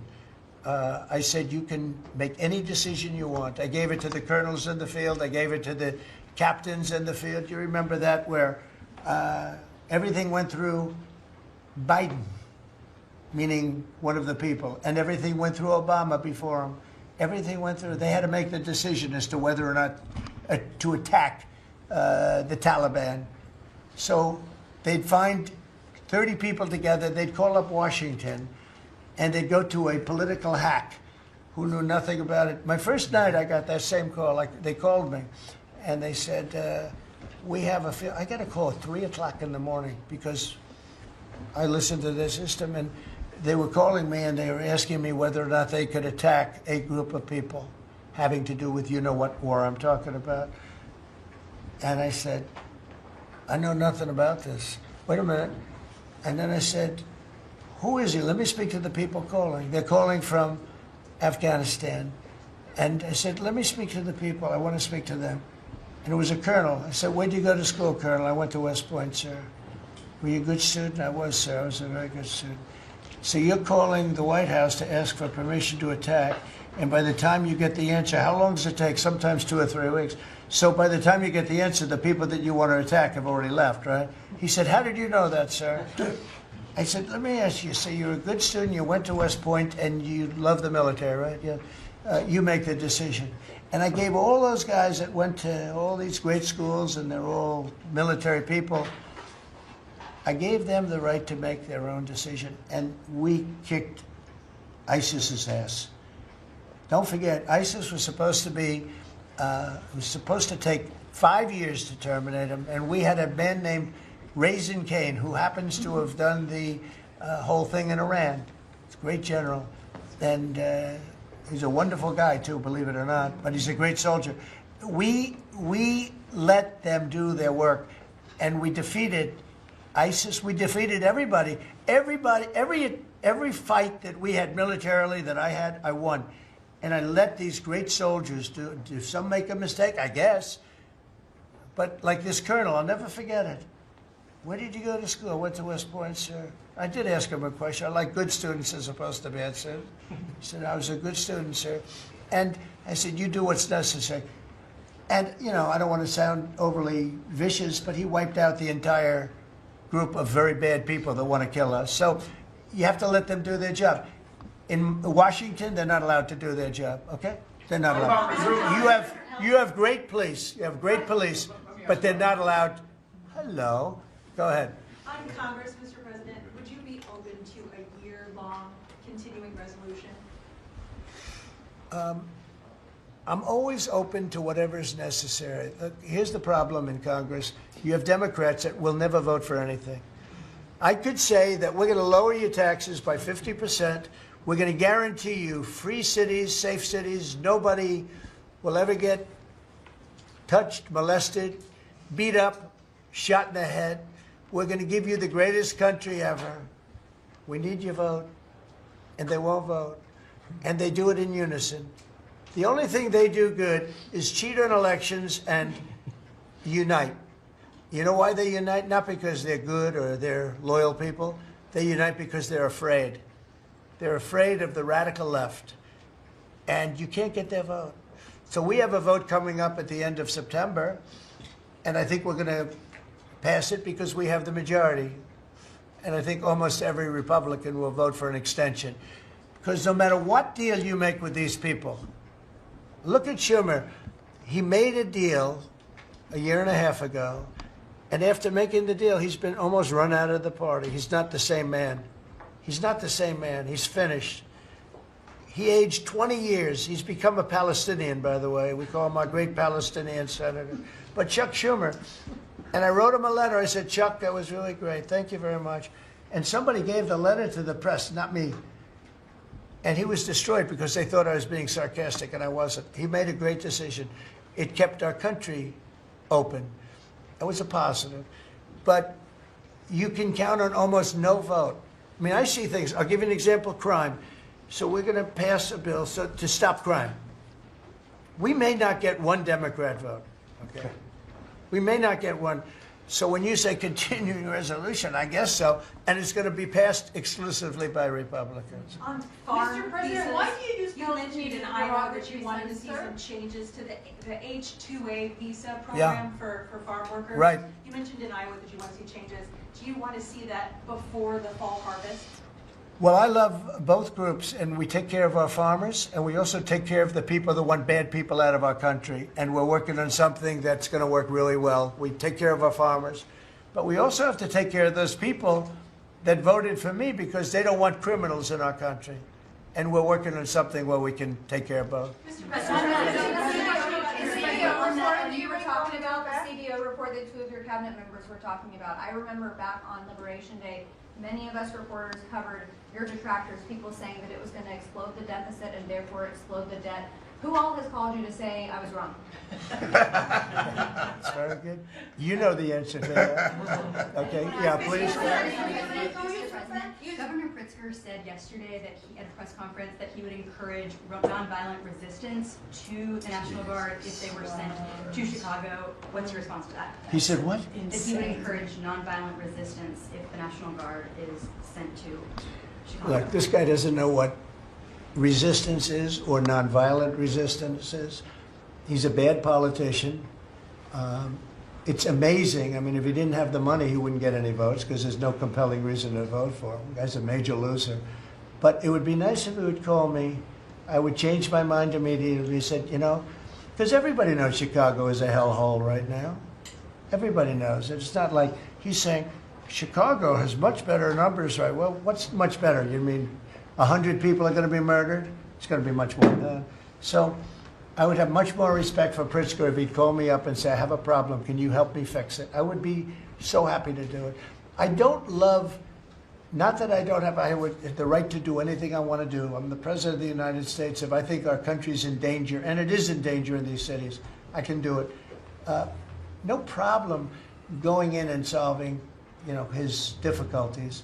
I said, you can make any decision you want. I gave it to the colonels in the field. I gave it to the captains in the field. You remember that, where everything went through Biden, meaning one of the people, and everything went through Obama before him. Everything went through. They had to make the decision as to whether or not to attack the Taliban. So they'd find 30 people together. They'd call up Washington, and they'd go to a political hack who knew nothing about it. My first night, I got that same call. Like, they called me, and they said, we have I got a call at 3 o'clock in the morning because I listened to their system, and they were calling me, and they were asking me whether or not they could attack a group of people having to do with you-know-what war I'm talking about. And I said, I know nothing about this. Wait a minute. And then I said, who is he? Let me speak to the people calling. They're calling from Afghanistan. And I said, let me speak to the people. I want to speak to them. And it was a colonel. I said, where'd you go to school, Colonel? I went to West Point, sir. Were you a good student? I was, sir. I was a very good student. So you're calling the White House to ask for permission to attack, and by the time you get the answer, how long does it take? Sometimes 2 or 3 weeks. So by the time you get the answer, the people that you want to attack have already left, right? He said, how did you know that, sir? I said, let me ask you, so you're a good student, you went to West Point, and you love the military, right? Yeah. You make the decision. And I gave all those guys that went to all these great schools, and they're all military people, I gave them the right to make their own decision, and we kicked ISIS's ass. Don't forget, ISIS was supposed to be, was supposed to take 5 years to terminate them, and we had a man named Raisin Kane, who happens to have done the whole thing in Iran. He's a great general, and he's a wonderful guy too, believe it or not, but he's a great soldier. We let them do their work, and we defeated ISIS. We defeated everybody. Every fight that we had militarily that I had, I won. And I let these great soldiers do some make a mistake, I guess. But like this colonel, I'll never forget it. Where did you go to school? I went to West Point, sir. I did ask him a question. I like good students as opposed to bad students. He said, I was a good student, sir. And I said, you do what's necessary. And, you know, I don't want to sound overly vicious, but he wiped out the entire group of very bad people that want to kill us. So you have to let them do their job. In Washington, they're not allowed to do their job, okay? They're not allowed. You have great police. You have great police, but they're not allowed. Hello. Go ahead. On Congress, Mr. President, would you be open to a year-long continuing resolution? I'm always open to whatever is necessary. Look, here's the problem in Congress. You have Democrats that will never vote for anything. I could say that we're going to lower your taxes by 50%. We're going to guarantee you free cities, safe cities. Nobody will ever get touched, molested, beat up, shot in the head. We're going to give you the greatest country ever. We need your vote. And they won't vote. And they do it in unison. The only thing they do good is cheat on elections and unite. You know why they unite? Not because they're good or they're loyal people. They unite because they're afraid. They're afraid of the radical left. And you can't get their vote. So we have a vote coming up at the end of September. And I think we're going to pass it because we have the majority. And I think almost every Republican will vote for an extension. Because no matter what deal you make with these people, look at Schumer. He made a deal a year and a half ago, and after making the deal, he's been almost run out of the party. He's not the same man. He's not the same man. He's finished. He aged 20 years. He's become a Palestinian, by the way. We call him our great Palestinian senator. But Chuck Schumer, and I wrote him a letter. I said, Chuck, that was really great. Thank you very much. And somebody gave the letter to the press, not me. And he was destroyed because they thought I was being sarcastic, and I wasn't. He made a great decision. It kept our country open. It was a positive. But you can count on almost no vote. I mean, I see things. I'll give you an example, crime. So we're going to pass a bill to stop crime. We may not get one Democrat vote, okay? We may not get one. So when you say continuing resolution, I guess so, and it's going to be passed exclusively by Republicans. On Mr. President, why do you use you mentioned in Iowa that you wanted to see sir? some changes to the H-2A visa program for farm workers. Right. You mentioned in Iowa that you want to see changes. Do you want to see that before the fall harvest? Well, I love both groups, and we take care of our farmers, and we also take care of the people that want bad people out of our country. And we're working on something that's going to work really well. We take care of our farmers, but we also have to take care of those people that voted for me because they don't want criminals in our country. And we're working on something where we can take care of both. Mr. President, you were talking about the CBO report that two of your cabinet members were talking about. I remember back on Liberation Day, many of us reporters covered your detractors, people saying that it was going to explode the deficit and therefore explode the debt. Who all has called you to say I was wrong? That's very good. You know the answer to that. Okay, yeah, please. Governor Pritzker said yesterday that he, at a press conference, that he would encourage nonviolent resistance to the National Guard if they were sent to Chicago. What's your response to that? He said what? That he would encourage nonviolent resistance if the National Guard is sent to Chicago. Look, this guy doesn't know what resistance is or nonviolent resistance is. He's a bad politician. It's amazing. I mean, if he didn't have the money, he wouldn't get any votes because there's no compelling reason to vote for him. The guy's a major loser. But it would be nice if he would call me. I would change my mind immediately. He said, you know, because everybody knows Chicago is a hellhole right now. Everybody knows. It's not like he's saying Chicago has much better numbers, right? Well, what's much better? You mean 100 people are going to be murdered? It's going to be much more than that. So I would have much more respect for Pritzker if he'd call me up and say, I have a problem. Can you help me fix it? I would be so happy to do it. I don't love, not that I don't have the right to do anything I want to do. I'm the President of the United States. If I think our country's in danger, and it is in danger in these cities, I can do it. No problem going in and solving, you know, his difficulties.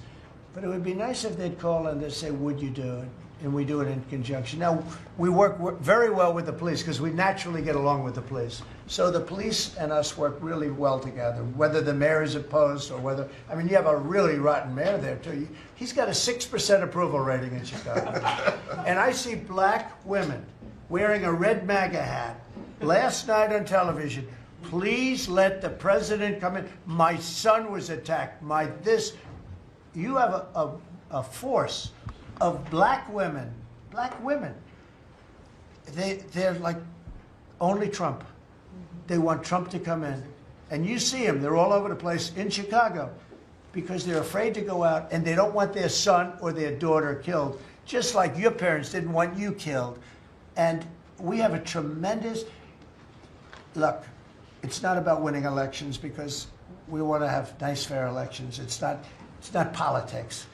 But it would be nice if they'd call and they'd say, would you do it? And we do it in conjunction. Now, we work very well with the police because we naturally get along with the police. So the police and us work really well together, whether the mayor is opposed or whether, I mean, you have a really rotten mayor there too. He's got a 6% approval rating in Chicago. And I see black women wearing a red MAGA hat last night on television. Please let the president come in. My son was attacked. You have a force of black women. They're like only Trump. They want Trump to come in. And you see them, they're all over the place in Chicago because they're afraid to go out and they don't want their son or their daughter killed, just like your parents didn't want you killed. And we have a tremendous, look, it's not about winning elections because we want to have nice, fair elections. It's not politics.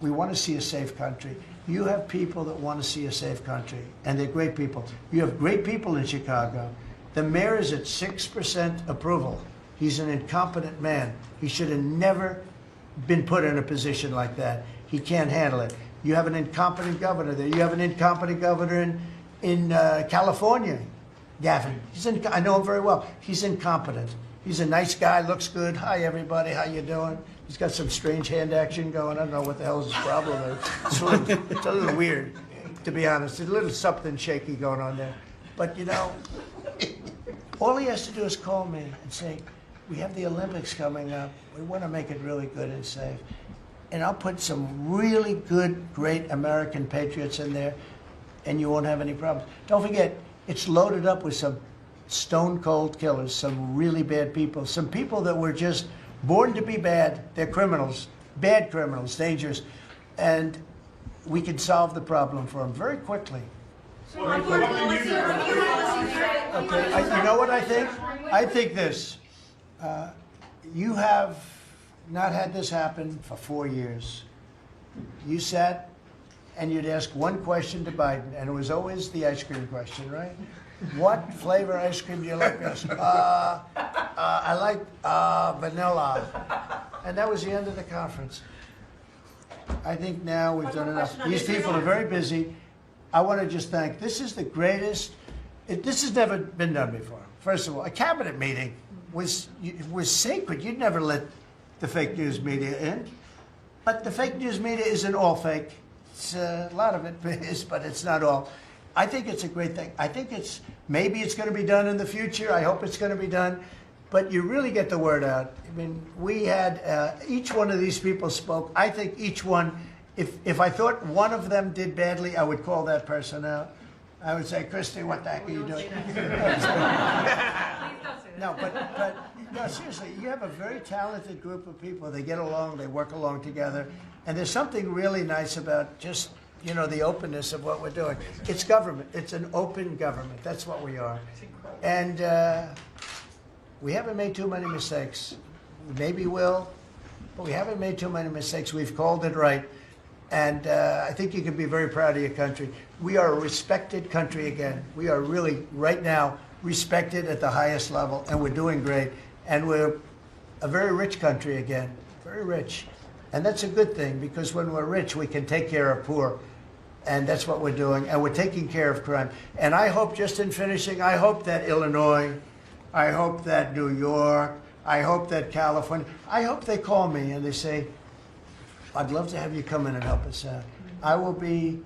We want to see a safe country. You have people that want to see a safe country, and they're great people. You have great people in Chicago. The mayor is at 6% approval. He's an incompetent man. He should have never been put in a position like that. He can't handle it. You have an incompetent governor there. You have an incompetent governor in California, Gavin. I know him very well. He's incompetent. He's a nice guy, looks good. Hi, everybody. How you doing? He's got some strange hand action going. I don't know what the hell his problem is. It's a little weird, to be honest. There's a little something shaky going on there. But, you know, all he has to do is call me and say, we have the Olympics coming up. We want to make it really good and safe. And I'll put some really good, great American patriots in there, and you won't have any problems. Don't forget, it's loaded up with some stone-cold killers, some really bad people, some people that were just born to be bad. They're criminals, bad criminals, dangerous. And we can solve the problem for them very quickly. Okay, you know what I think? I think this. You have not had this happen for 4 years. You sat and you'd ask one question to Biden, and it was always the ice cream question, right? What flavor ice cream do you like best? I like vanilla. And that was the end of the conference. I think now we've One done more enough. question on These this. people are very busy. I want to just thank, this is the greatest, this has never been done before. First of all, a cabinet meeting was sacred. You'd never let the fake news media in. But the fake news media isn't all fake. It's, a lot of it is, but it's not all. I think it's a great thing. I think maybe it's going to be done in the future. I hope it's going to be done. But you really get the word out. I mean, we had, each one of these people spoke. I think each one, if I thought one of them did badly, I would call that person out. I would say, Christy, what the heck are you doing? No, but no, seriously, you have a very talented group of people. They get along, they work along together. And there's something really nice about just, you know, the openness of what we're doing. It's government. It's an open government. That's what we are. And we haven't made too many mistakes. Maybe we'll, but we haven't made too many mistakes. We've called it right. And I think you can be very proud of your country. We are a respected country again. We are really, right now, respected at the highest level, and we're doing great. And we're a very rich country again, very rich. And that's a good thing, because when we're rich, we can take care of poor. And that's what we're doing. And we're taking care of crime. And I hope, just in finishing, I hope that Illinois, I hope that New York, I hope that California, I hope they call me and they say, I'd love to have you come in and help us out. I will be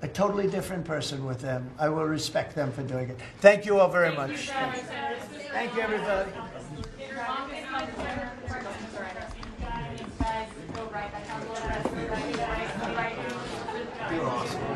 a totally different person with them. I will respect them for doing it. Thank you all very much. Thank you, everybody. You're awesome.